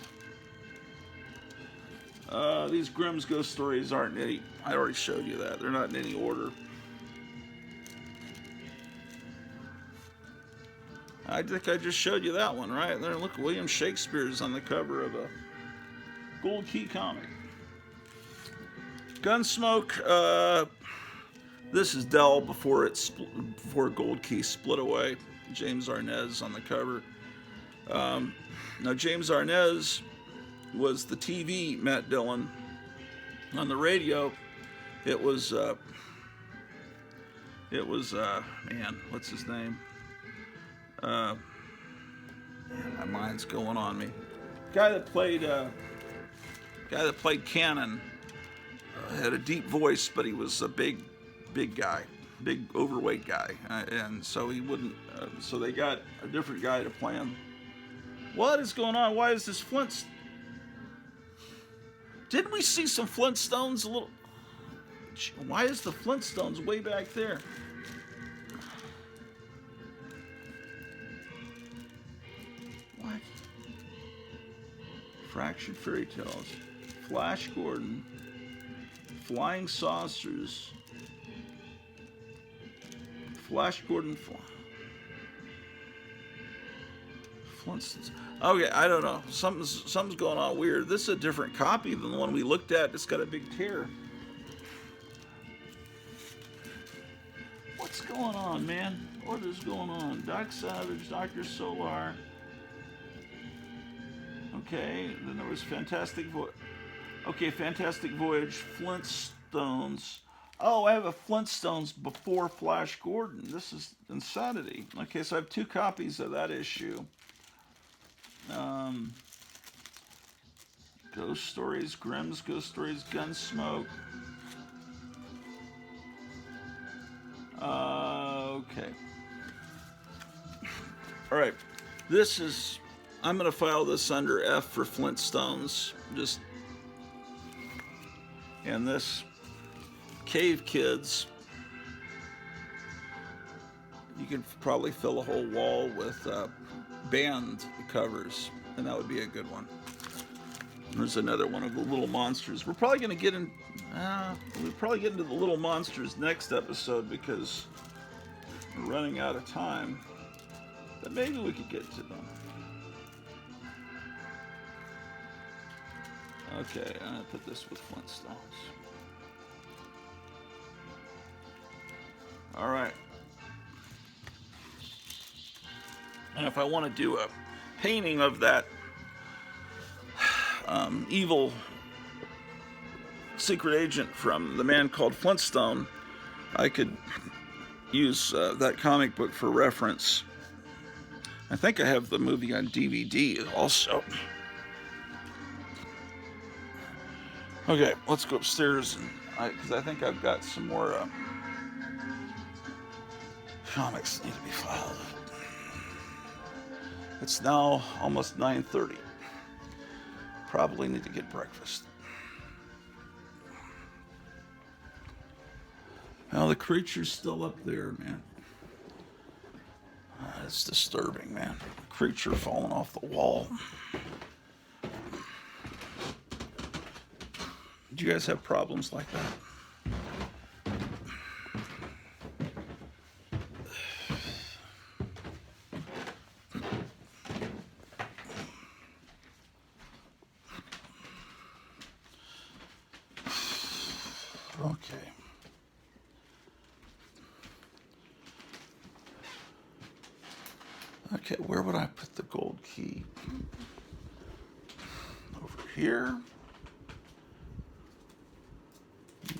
These Grimm's Ghost Stories aren't any, I already showed you that. They're not in any order. I think I just showed you that one right there. Look, William Shakespeare's on the cover of a Gold Key comic. Gunsmoke, this is Dell before Gold Key split away. James Arnez on the cover. Now James Arnez was the TV Matt Dillon. On the radio, it was man, what's his name? Man, my mind's going on me. Guy that played Cannon had a deep voice, but he was a big guy, big overweight guy, and so he wouldn't. So they got a different guy to play him. What is going on? Why is this Didn't we see some Flintstones a little? Why is the Flintstones way back there? What? Fractured Fairy Tales. Flash Gordon. Flying Saucers. Flash Gordon. Flintstones. Okay, I don't know. Something's going on weird. This is a different copy than the one we looked at. It's got a big tear. What's going on, man? What is going on? Doc Savage, Dr. Solar. Okay, then there was Fantastic Voyage. Okay, Fantastic Voyage, Flintstones. Oh, I have a Flintstones before Flash Gordon. This is insanity. Okay, so I have 2 copies of that issue. Ghost Stories, Grimm's Ghost Stories, Gunsmoke. Okay. All right. This is, I'm going to file this under F for Flintstones. And this Cave Kids, you could probably fill a whole wall with band covers, and that would be a good one. There's another one of the Little Monsters. We're probably going to get in. We'll probably get into the Little Monsters next episode because we're running out of time. But maybe we could get to them. Okay, I'm going to put this with Flintstones. All right. And if I want to do a painting of that evil secret agent from The Man Called Flintstone, I could use that comic book for reference. I think I have the movie on DVD also. Okay, let's go upstairs, because I think I've got some more comics that need to be filed. It's now almost 9:30. Probably need to get breakfast. Well, the creature's still up there, man. It's disturbing, man. The creature falling off the wall. Do you guys have problems like that? Okay. Okay, where would I put the gold key? Over here?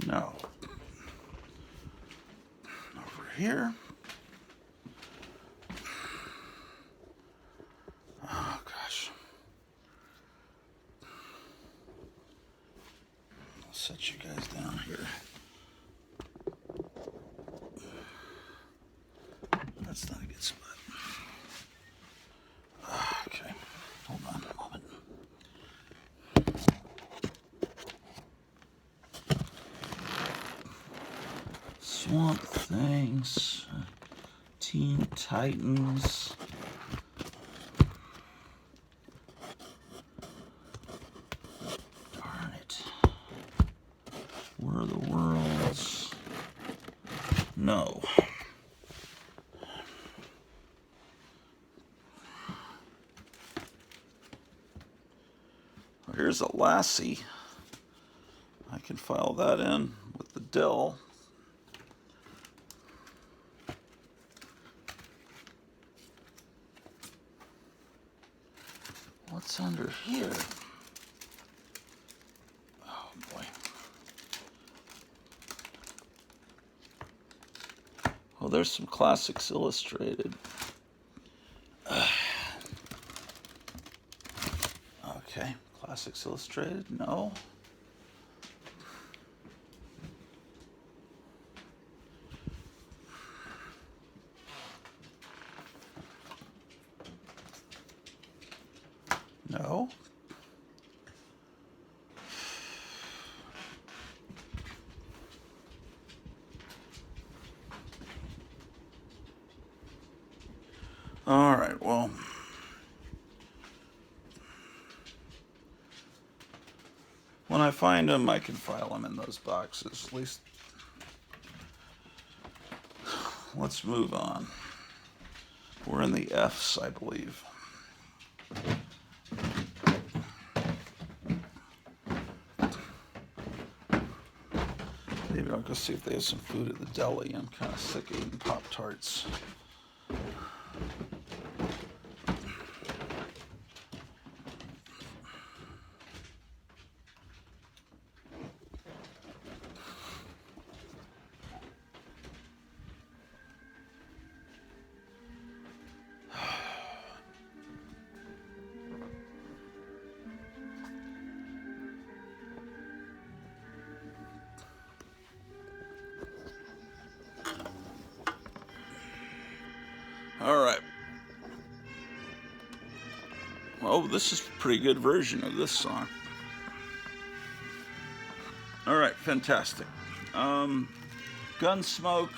No. Over here? Oh, gosh. I'll set you guys down here. That's not a good spot. Okay, hold on a moment. Swamp Things, Teen Titans. Darn it. War of the Worlds. No. Here's a Lassie. I can file that in with the Dell. What's under here? Oh boy. Oh, there's some Classics Illustrated. Okay. Classics Illustrated, no. No. All right, well, when I find them, I can file them in those boxes. At least, let's move on. We're in the F's, I believe. Maybe I'll go see if they have some food at the deli. I'm kind of sick of eating Pop-Tarts. All right. Oh, this is a pretty good version of this song. All right, fantastic. Gunsmoke.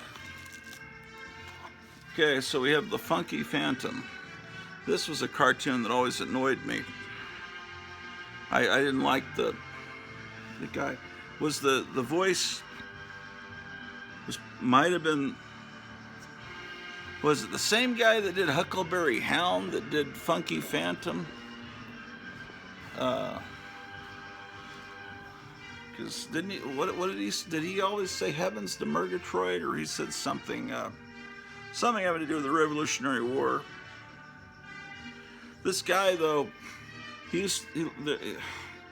Okay, so we have the Funky Phantom. This was a cartoon that always annoyed me. I didn't like the guy. Was the voice might have been. Was it the same guy that did Huckleberry Hound that did Funky Phantom? Because didn't he? What did he? Did he always say "Heavens to Murgatroyd," or he said something something having to do with the Revolutionary War? This guy, though, he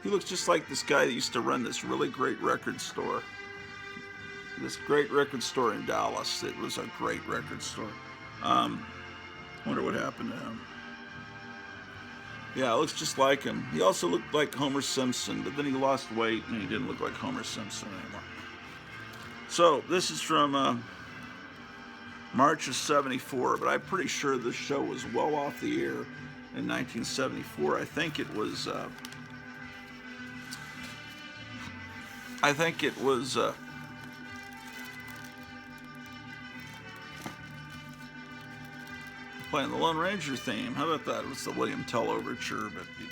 looks just like this guy that used to run this really great record store. This great record store in Dallas. It was a great record store. Wonder what happened to him. Yeah, it looks just like him. He also looked like Homer Simpson, but then he lost weight and he didn't look like Homer Simpson anymore. So this is from March of '74, but I'm pretty sure this show was well off the air in 1974. I think it was. Playing the Lone Ranger theme. How about that? It's the William Tell overture, but you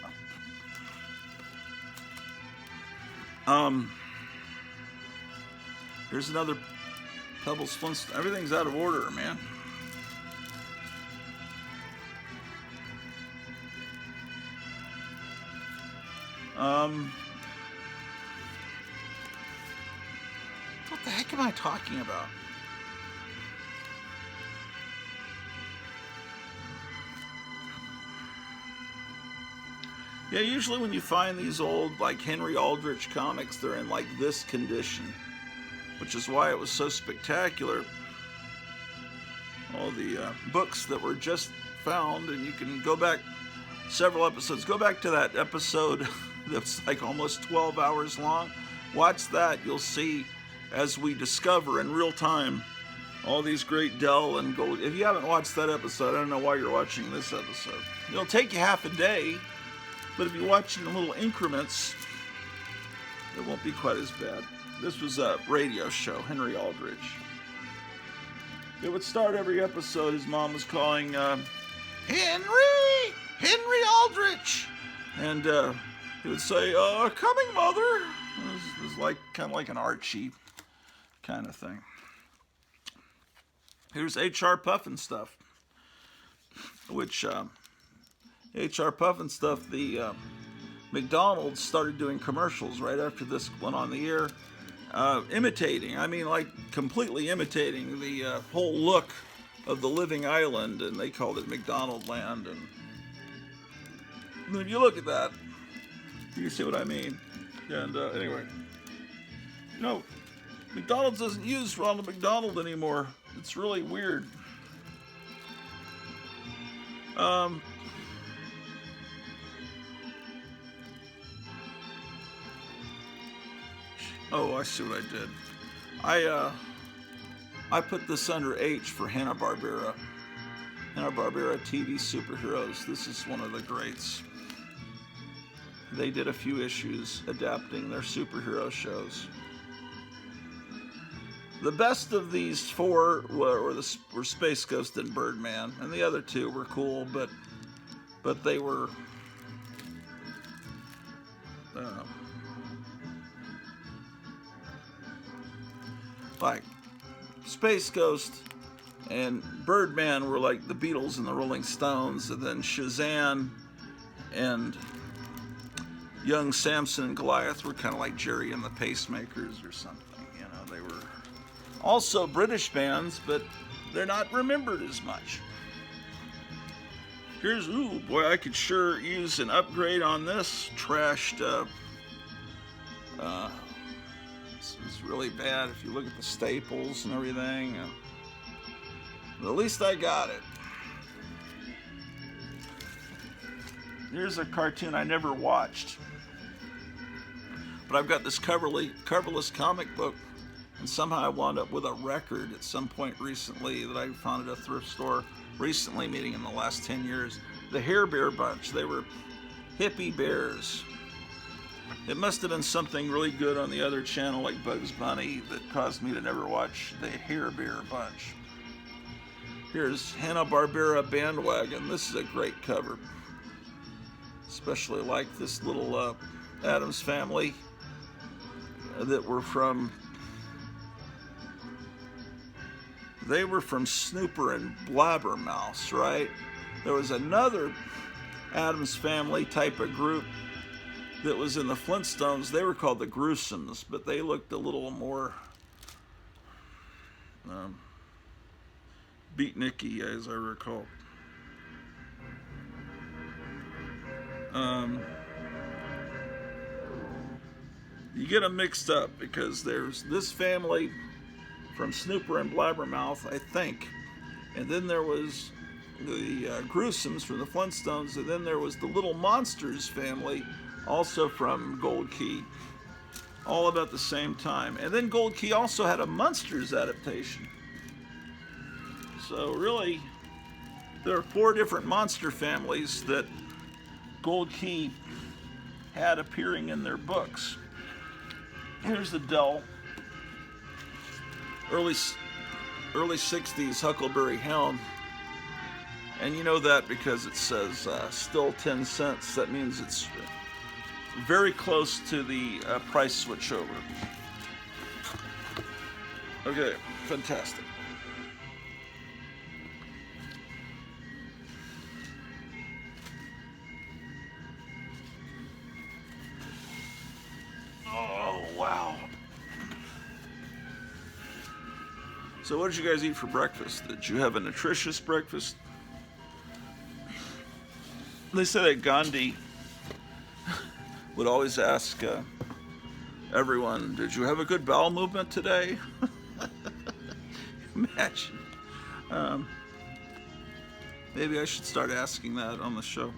know. Here's another Pebbles Flintstone. Everything's out of order, man. What the heck am I talking about? Yeah, usually when you find these old, like, Henry Aldrich comics, they're in, like, this condition, which is why it was so spectacular. All the books that were just found, and you can go back several episodes. Go back to that episode that's like almost 12 hours long. Watch that. You'll see as we discover in real time all these great Dell and Gold. If you haven't watched that episode, I don't know why you're watching this episode. It'll take you half a day. But if you watch in little increments, it won't be quite as bad. This was a radio show, Henry Aldrich. It would start every episode. His mom was calling Henry Aldrich, and he would say, "Coming, mother." It was like kind of like an Archie kind of thing. Here's H.R. Pufnstuf, which. H.R. Pufnstuf, the McDonald's started doing commercials right after this went on the air, imitating, like completely imitating the whole look of the living island, and they called it McDonald Land. And if you look at that, you see what I mean. And anyway, McDonald's doesn't use Ronald McDonald anymore. It's really weird. Oh, I see what I did. I put this under H for Hanna-Barbera. Hanna-Barbera TV superheroes. This is one of the greats. They did a few issues adapting their superhero shows. The best of these four were Space Ghost and Birdman, and the other two were cool, but they were like Space Ghost and Birdman were like the Beatles and the Rolling Stones, and then Shazam and Young Samson and Goliath were kind of like Jerry and the Pacemakers or something. You know, they were also British bands, but they're not remembered as much. Here's, ooh, boy, I could sure use an upgrade on this trashed it's really bad if you look at the staples and everything. But at least I got it. Here's a cartoon I never watched, but I've got this coverless comic book, and somehow I wound up with a record at some point recently that I found at a thrift store recently, meaning in the last 10 years. The Hair Bear Bunch. They were hippie bears. It must have been something really good on the other channel like Bugs Bunny that caused me to never watch the Hair Bear Bunch. Here's Hanna-Barbera Bandwagon. This is a great cover. Especially like this little Addams Family that were from... They were from Snooper and Blabbermouth, right? There was another Addams Family type of group that was in the Flintstones. They were called the Gruesomes, but they looked a little more beatniky, as I recall. You get them mixed up because there's this family from Snooper and Blabbermouth, I think, and then there was the Gruesomes from the Flintstones, and then there was the Little Monsters family, also from Gold Key, all about the same time. And then Gold Key also had a Munsters adaptation. So really, there are 4 different monster families that Gold Key had appearing in their books. Here's the Dell early 60s Huckleberry Hound, and you know that because it says still 10 cents. That means it's very close to the price switchover. Okay, fantastic. Oh, wow. So what did you guys eat for breakfast? Did you have a nutritious breakfast? They say that Gandhi would always ask everyone, did you have a good bowel movement today? Imagine. Maybe I should start asking that on the show.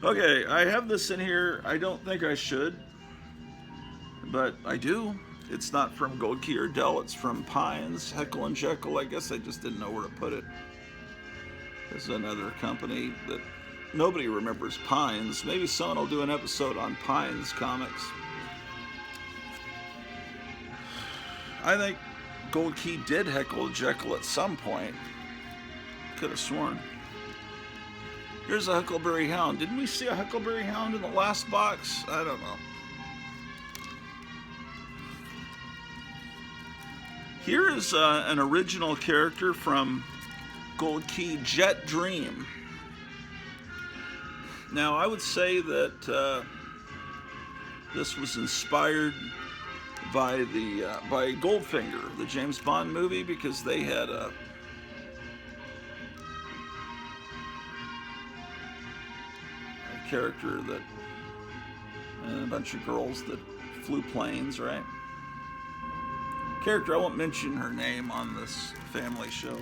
Okay, I have this in here. I don't think I should, but I do. It's not from Gold Key or Dell. It's from Pines, Heckle and Jekyll. I guess I just didn't know where to put it. There's another company that nobody remembers, Pines. Maybe someone will do an episode on Pines comics. I think Gold Key did Heckle and Jekyll at some point. Could have sworn. Here's a Huckleberry Hound. Didn't we see a Huckleberry Hound in the last box? I don't know. Here is an original character from Gold Key, Jet Dream. Now, I would say that this was inspired by by Goldfinger, the James Bond movie, because they had a character that, and a bunch of girls that flew planes, right? Character, I won't mention her name on this family show,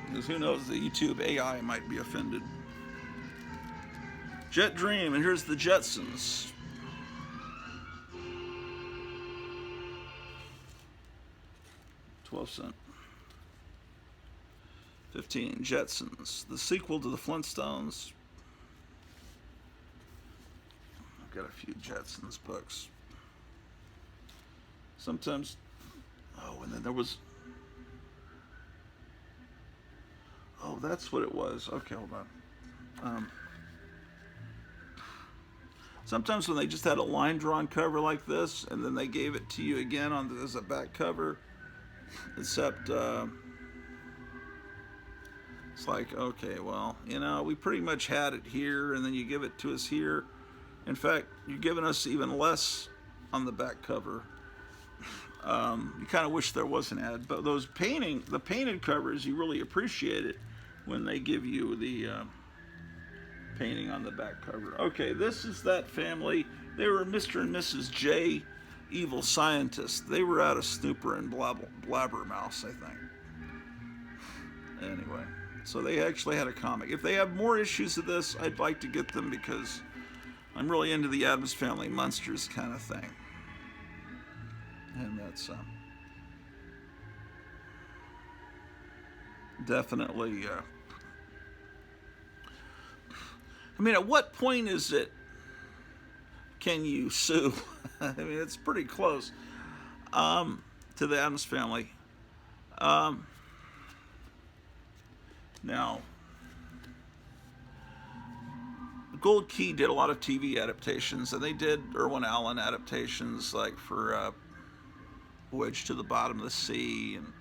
because who knows, the YouTube AI might be offended. Jet Dream, and here's the Jetsons. $0.12. 15, Jetsons, the sequel to the Flintstones. I've got a few Jetsons books. sometimes. Oh, and then there was. Oh, that's what it was. Okay, hold on. Sometimes when they just had a line drawn cover like this, and then they gave it to you again as a back cover, except it's like, okay, well, we pretty much had it here, and then you give it to us here. In fact, you're giving us even less on the back cover. You kind of wish there was an ad, but the painted covers, you really appreciate it when they give you the painting on the back cover. Okay, this is that family. They were Mr. and Mrs. J, Evil Scientist. They were out of Snooper and Blabbermouse, I think. Anyway, so they actually had a comic. If they have more issues of this, I'd like to get them because I'm really into the Addams Family Monsters kind of thing. And that's definitely... I mean, at what point is it, can you sue? I mean, it's pretty close to the Addams Family. Now, Gold Key did a lot of TV adaptations, and they did Irwin Allen adaptations, like for Voyage to the Bottom of the Sea and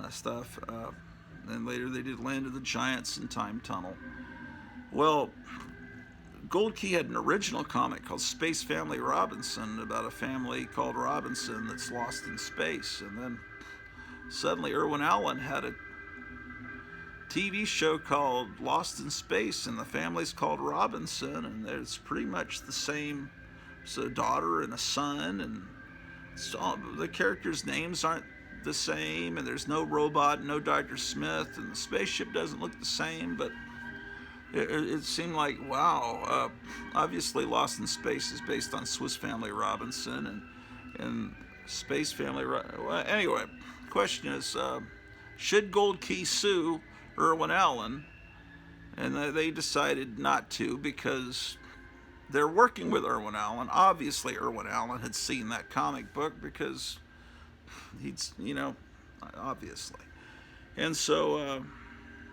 stuff. And later they did Land of the Giants and Time Tunnel. Well, Gold Key had an original comic called Space Family Robinson about a family called Robinson that's lost in space. And then suddenly Irwin Allen had a TV show called Lost in Space, and the family's called Robinson, and it's pretty much the same. It's a daughter and a son, and the characters' names aren't the same, and there's no robot, no Dr. Smith, and the spaceship doesn't look the same, but it seemed like, wow, obviously Lost in Space is based on Swiss Family Robinson, and Space Family... Well, anyway, question is, should Gold Key sue Irwin Allen? And they decided not to because they're working with Irwin Allen. Obviously, Irwin Allen had seen that comic book because he's, obviously. And so...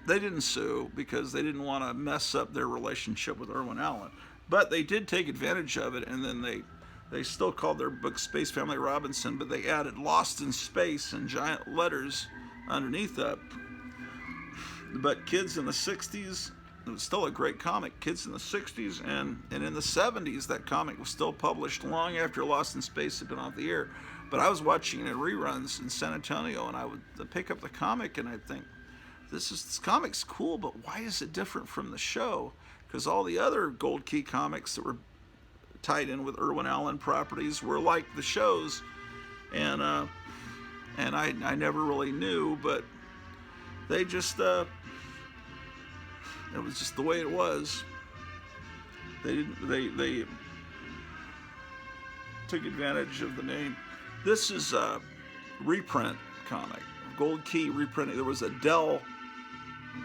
they didn't sue because they didn't want to mess up their relationship with Irwin Allen. But they did take advantage of it, and then they still called their book Space Family Robinson, but they added Lost in Space in giant letters underneath that. But kids in the 60s, it was still a great comic. Kids in the 60s and in the 70s, that comic was still published long after Lost in Space had been off the air. But I was watching it in reruns in San Antonio, and I would pick up the comic, and I'd think, this comic's cool, but why is it different from the show? Because all the other Gold Key comics that were tied in with Irwin Allen properties were like the shows, and I never really knew, but they just it was just the way it was. They took advantage of the name. This is a reprint comic, Gold Key reprinting. There was a Dell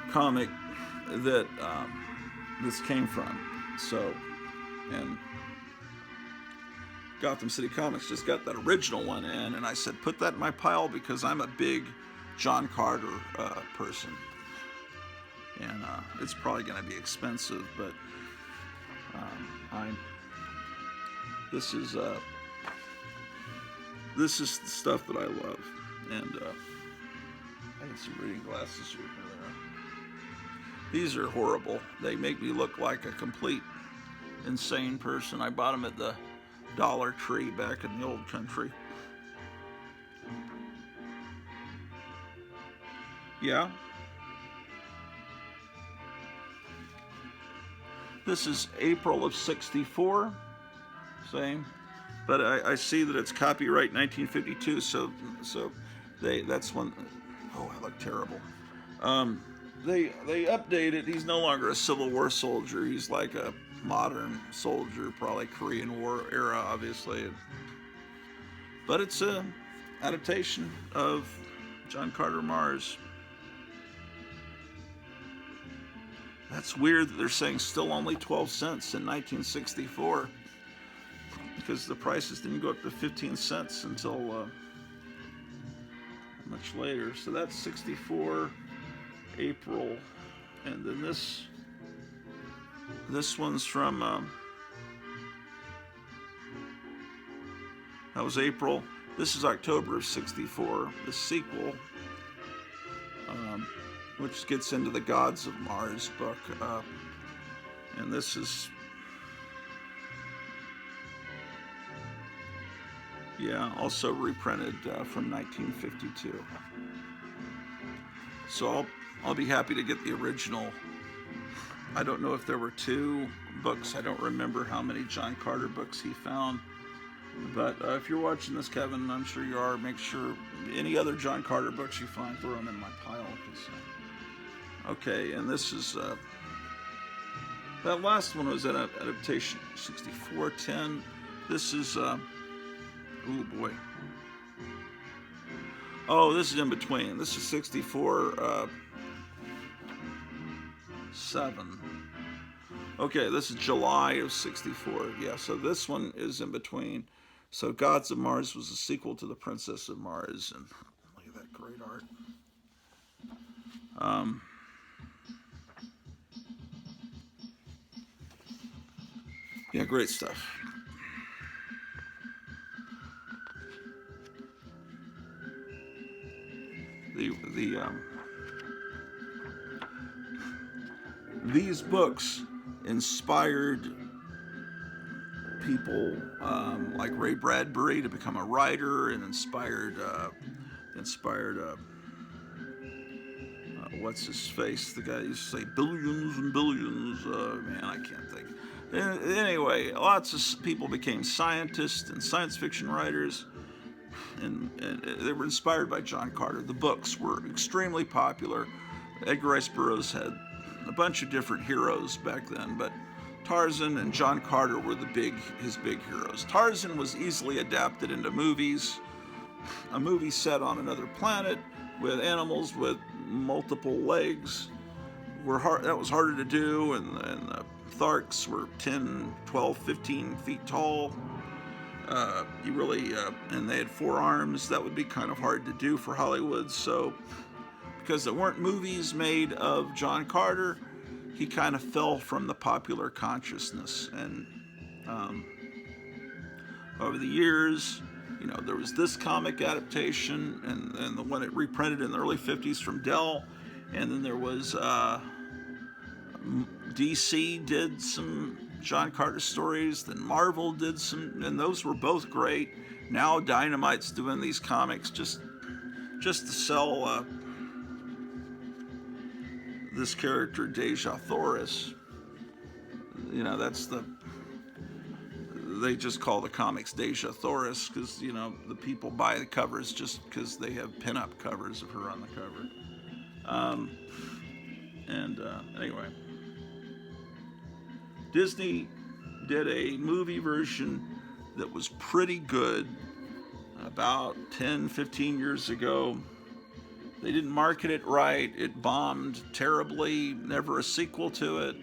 comic that this came from. So, and Gotham City Comics just got that original one in, and I said, put that in my pile because I'm a big John Carter person. And it's probably going to be expensive, but this is the stuff that I love. And I need some reading glasses here. These are horrible. They make me look like a complete insane person. I bought them at the Dollar Tree back in the old country. Yeah. This is April of '64. Same. But I see that it's copyright 1952, so that's when... Oh, I look terrible. They updated. He's no longer a Civil War soldier. He's like a modern soldier, probably Korean War era, obviously. But it's a adaptation of John Carter Mars. That's weird that they're saying still only 12 cents in 1964. because the prices didn't go up to 15 cents until much later. So that's 64 April, and then this one's from that was April. This is October of 64. The sequel, which gets into the Gods of Mars book, and this is, yeah, also reprinted from 1952. So I'll be happy to get the original. I don't know if there were 2 books. I don't remember how many John Carter books he found. But if you're watching this, Kevin, I'm sure you are, make sure any other John Carter books you find, throw them in my pile. Okay, and this is, that last one was an adaptation, 6410. This is, oh boy. Oh, this is in between. This is 64, 7. Okay, this is July of 64. Yeah, so this one is in between. So Gods of Mars was a sequel to The Princess of Mars, and look at that great art. Yeah, great stuff. These books inspired people like Ray Bradbury to become a writer, and inspired what's his face, the guy who used to say billions and billions, man, I can't think. Anyway, lots of people became scientists and science fiction writers, and they were inspired by John Carter. The books were extremely popular. Edgar Rice Burroughs had a bunch of different heroes back then, but Tarzan and John Carter were his big heroes. Tarzan was easily adapted into movies. A movie set on another planet with animals with multiple legs that was harder to do, and the Tharks were 10, 12, 15 feet tall. And they had 4 arms. That would be kind of hard to do for Hollywood. So, because there weren't movies made of John Carter, he kind of fell from the popular consciousness. And over the years, there was this comic adaptation, and the one it reprinted in the early 50s from Dell, and then there was DC did some John Carter stories, then Marvel did some, and those were both great. Now Dynamite's doing these comics just to sell this character Deja Thoris. They just call the comics Deja Thoris because the people buy the covers just because they have pinup covers of her on the cover. Anyway, Disney did a movie version that was pretty good about 10, 15 years ago. They didn't market it right. It bombed terribly. Never a sequel to it.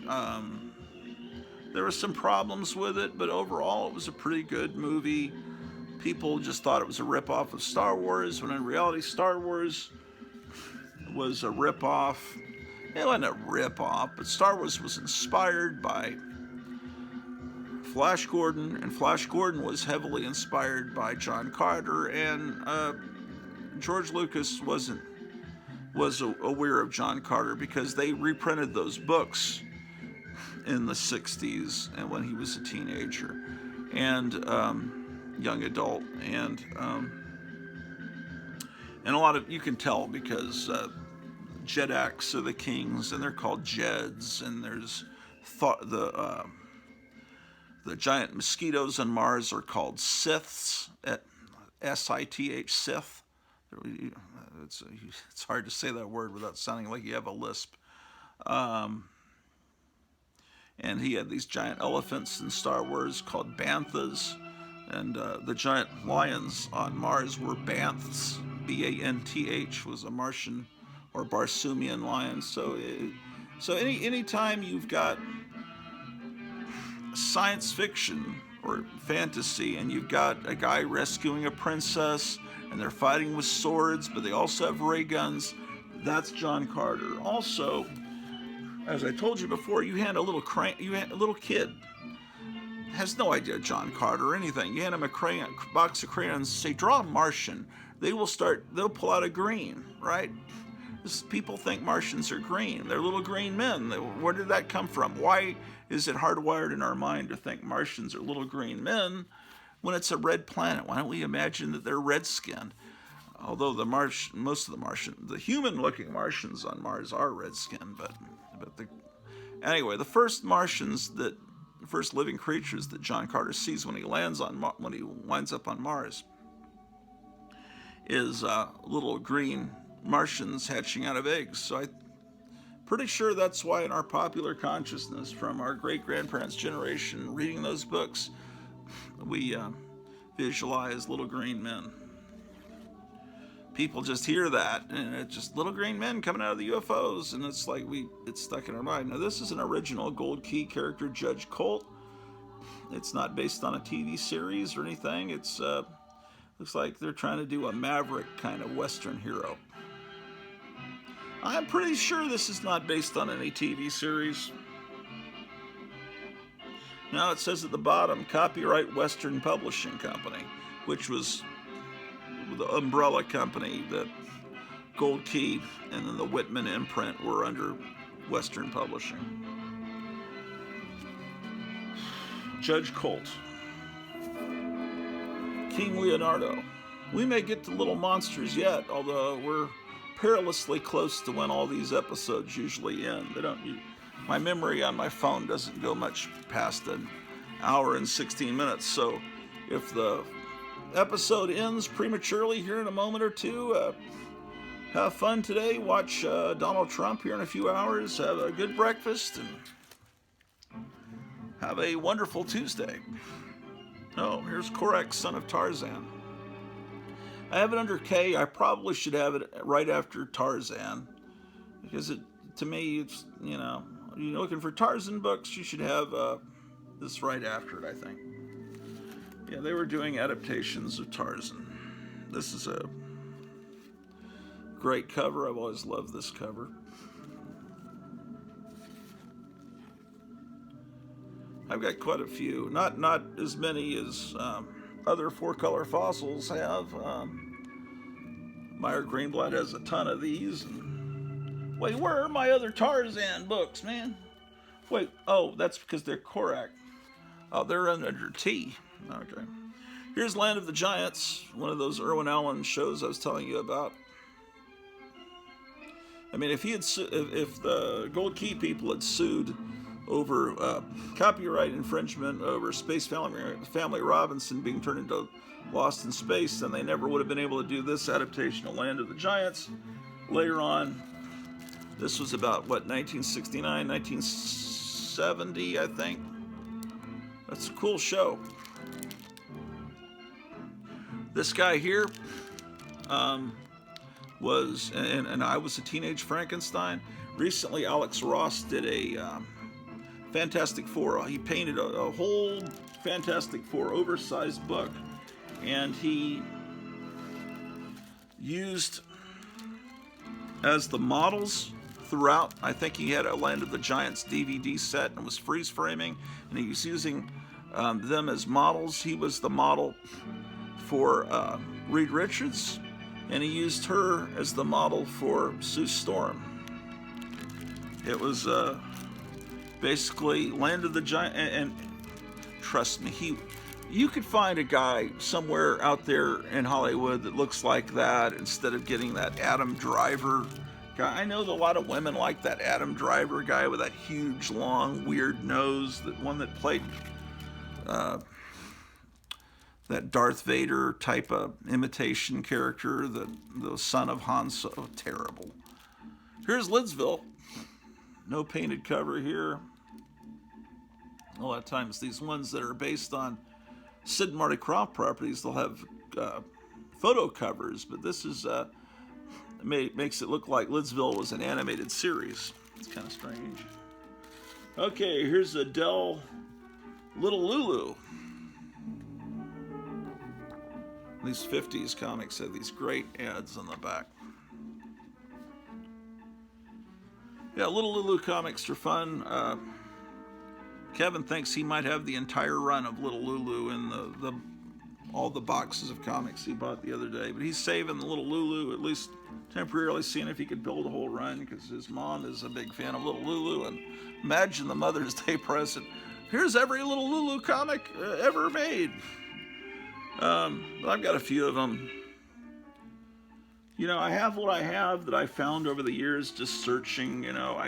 There were some problems with it, but overall it was a pretty good movie. People just thought it was a ripoff of Star Wars, when in reality Star Wars was a ripoff. It wasn't a ripoff, but Star Wars was inspired by Flash Gordon, and Flash Gordon was heavily inspired by John Carter, and George Lucas was aware of John Carter because they reprinted those books in the 60s and when he was a teenager and young adult, and a lot of, you can tell because Jedaks are the kings and they're called Jeds, and there's the giant mosquitoes on Mars are called Siths, S-I-T-H, Sith. It's hard to say that word without sounding like you have a lisp. And he had these giant elephants in Star Wars called Banthas, and the giant lions on Mars were Banths. B-A-N-T-H was a Martian or Barsoomian lion. So any time you've got science fiction or fantasy, and you've got a guy rescuing a princess, and they're fighting with swords, but they also have ray guns. That's John Carter. Also, as I told you before, you hand a little kid has no idea John Carter or anything. You hand him a box of crayons, say draw a Martian. They'll pull out a green, right? People think Martians are green. They're little green men. Where did that come from? Why is it hardwired in our mind to think Martians are little green men when it's a red planet? Why don't we imagine that they're red-skinned? Although the human-looking Martians on Mars are red-skinned, anyway, the first living creatures that John Carter sees when he winds up on Mars is little green Martians hatching out of eggs. So I'm pretty sure that's why in our popular consciousness from our great-grandparents' generation reading those books, we visualize little green men. People just hear that, and it's just little green men coming out of the UFOs, and it's like it's stuck in our mind. Now, this is an original Gold Key character, Judge Colt. It's not based on a TV series or anything. It's looks like they're trying to do a maverick kind of Western hero. I'm pretty sure this is not based on any TV series. Now it says at the bottom, copyright Western Publishing Company, which was the umbrella company that Gold Key and then the Whitman imprint were under Western Publishing. Judge Colt. King Leonardo. We may get to little monsters yet, although we're perilously close to when all these episodes usually end. My memory on my phone doesn't go much past an hour and 16 minutes, so if the episode ends prematurely here in a moment or two, have fun today. Watch Donald Trump here in a few hours. Have a good breakfast and have a wonderful Tuesday. Oh, here's Korak, son of Tarzan. I have it under K. I probably should have it right after Tarzan, because to me, it's, you're looking for Tarzan books, you should have this right after it, I think. Yeah, they were doing adaptations of Tarzan. This is a great cover. I've always loved this cover. I've got quite a few. Not as many as other four-color fossils have. Meyer Greenblatt has a ton of these. Wait, where are my other Tarzan books, man? Wait, oh, that's because they're Korak. Oh, they're under T. Okay. Here's Land of the Giants, one of those Irwin Allen shows I was telling you about. I mean, if the Gold Key people had sued over copyright infringement over Space Family Robinson being turned into Lost in Space, then they never would have been able to do this adaptation of Land of the Giants. Later on, this was about, 1969, 1970, I think. That's a cool show. This guy here was, and I was a teenage Frankenstein. Recently, Alex Ross did a Fantastic Four. He painted a whole Fantastic Four oversized book, and he used as the models throughout. I think he had a Land of the Giants DVD set and was freeze framing, and he was using them as models. He was the model for Reed Richards, and he used her as the model for Sue Storm. It was basically Land of the Giants, and trust me, you could find a guy somewhere out there in Hollywood that looks like that instead of getting that Adam Driver guy. I know that a lot of women like that Adam Driver guy with that huge, long, weird nose, that one that played that Darth Vader type of imitation character, the son of Han Solo. Terrible. Here's Lidsville. No painted cover here. A lot of times these ones that are based on Sid and Marty Krofft properties, they'll have photo covers, but this is makes it look like Lidsville was an animated series. It's kind of strange. Okay, here's a Dell Little Lulu. These 50s comics have these great ads on the back. Yeah, Little Lulu comics are fun. Kevin thinks he might have the entire run of Little Lulu in all the boxes of comics he bought the other day. But he's saving the Little Lulu, at least temporarily, seeing if he could build a whole run, because his mom is a big fan of Little Lulu. And imagine the Mother's Day present. Here's every Little Lulu comic ever made. I've got a few of them. You know, I have what I have that I found over the years just searching. You know,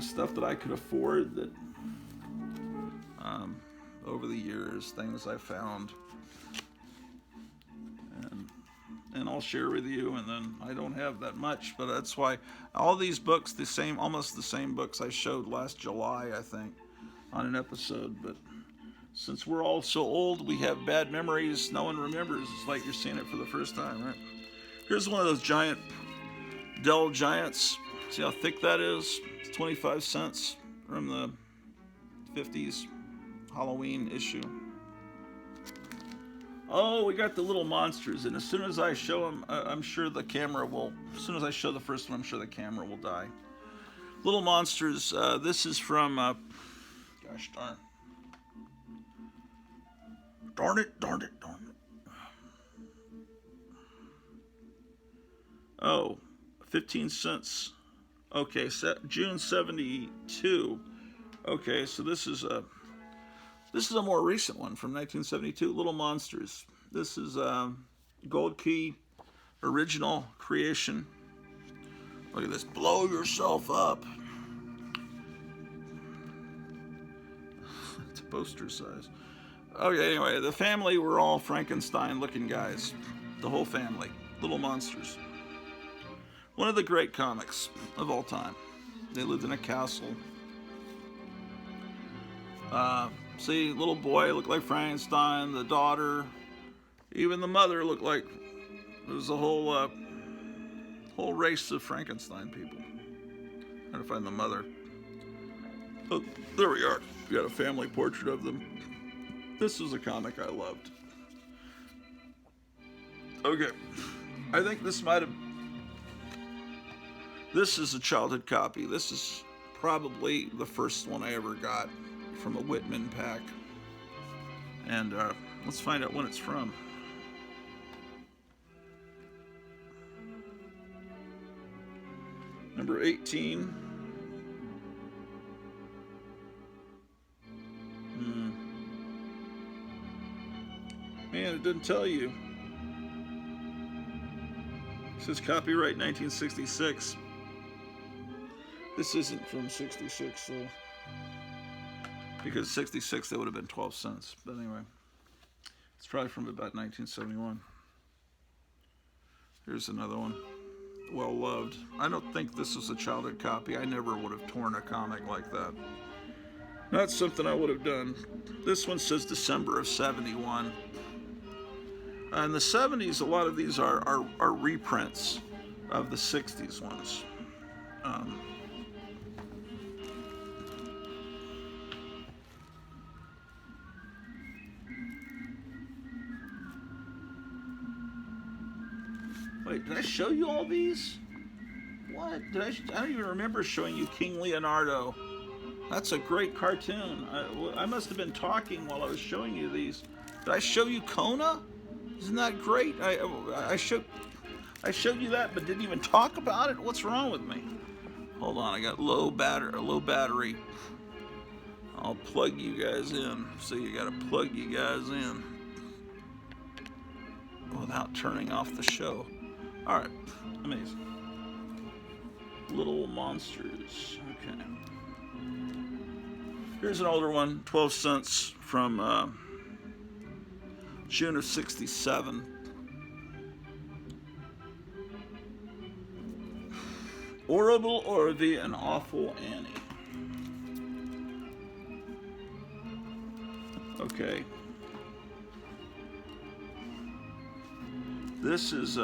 stuff that I could afford that over the years, things I found, and I'll share with you. And then I don't have that much, but that's why all these books, almost the same books I showed last July, I think, on an episode. But since we're all so old, we have bad memories. No one remembers. It's like you're seeing it for the first time, right? Here's one of those giant Dell Giants. See how thick that is? It's 25 cents from the 50s Halloween issue. Oh, we got the little monsters, and as soon as I show them, I'm sure the camera will. As soon as I show the first one, I'm sure the camera will die. Little monsters. This is from. Gosh darn. Darn it! Oh, 15 cents. Okay, June 72. Okay, so this is a more recent one from 1972. Little Monsters. This is Gold Key original creation. Look at this. Blow yourself up. It's a poster size. Okay, anyway, the family were all Frankenstein-looking guys. The whole family. Little Monsters. One of the great comics of all time. They lived in a castle. See, little boy looked like Frankenstein. The daughter, even the mother looked like there was a whole race of Frankenstein people. Trying to find the mother. Oh, there we are. We got a family portrait of them. This was a comic I loved. Okay, I think this is a childhood copy. This is probably the first one I ever got from a Whitman pack. And let's find out when it's from. Number 18. Man, it didn't tell you. It says copyright 1966. This isn't from 66, so because 66 that would have been 12 cents. But anyway, it's probably from about 1971. Here's another one. Well loved. I don't think this is a childhood copy. I never would have torn a comic like that. Not something I would have done. This one says December of 71. In the 70s, a lot of these are reprints of the 60s ones. Wait, did I show you all these? What? I don't even remember showing you King Leonardo. That's a great cartoon. I must have been talking while I was showing you these. Did I show you Kona? Isn't that great? I showed you that, but didn't even talk about it. What's wrong with me? Hold on, I got low battery. I'll plug you guys in. So you got to plug you guys in without turning off the show. All right, amazing. Little Monsters. Okay. Here's an older one, 12 cents from June of 67. Horrible Orvie and Awful Annie. Okay. This is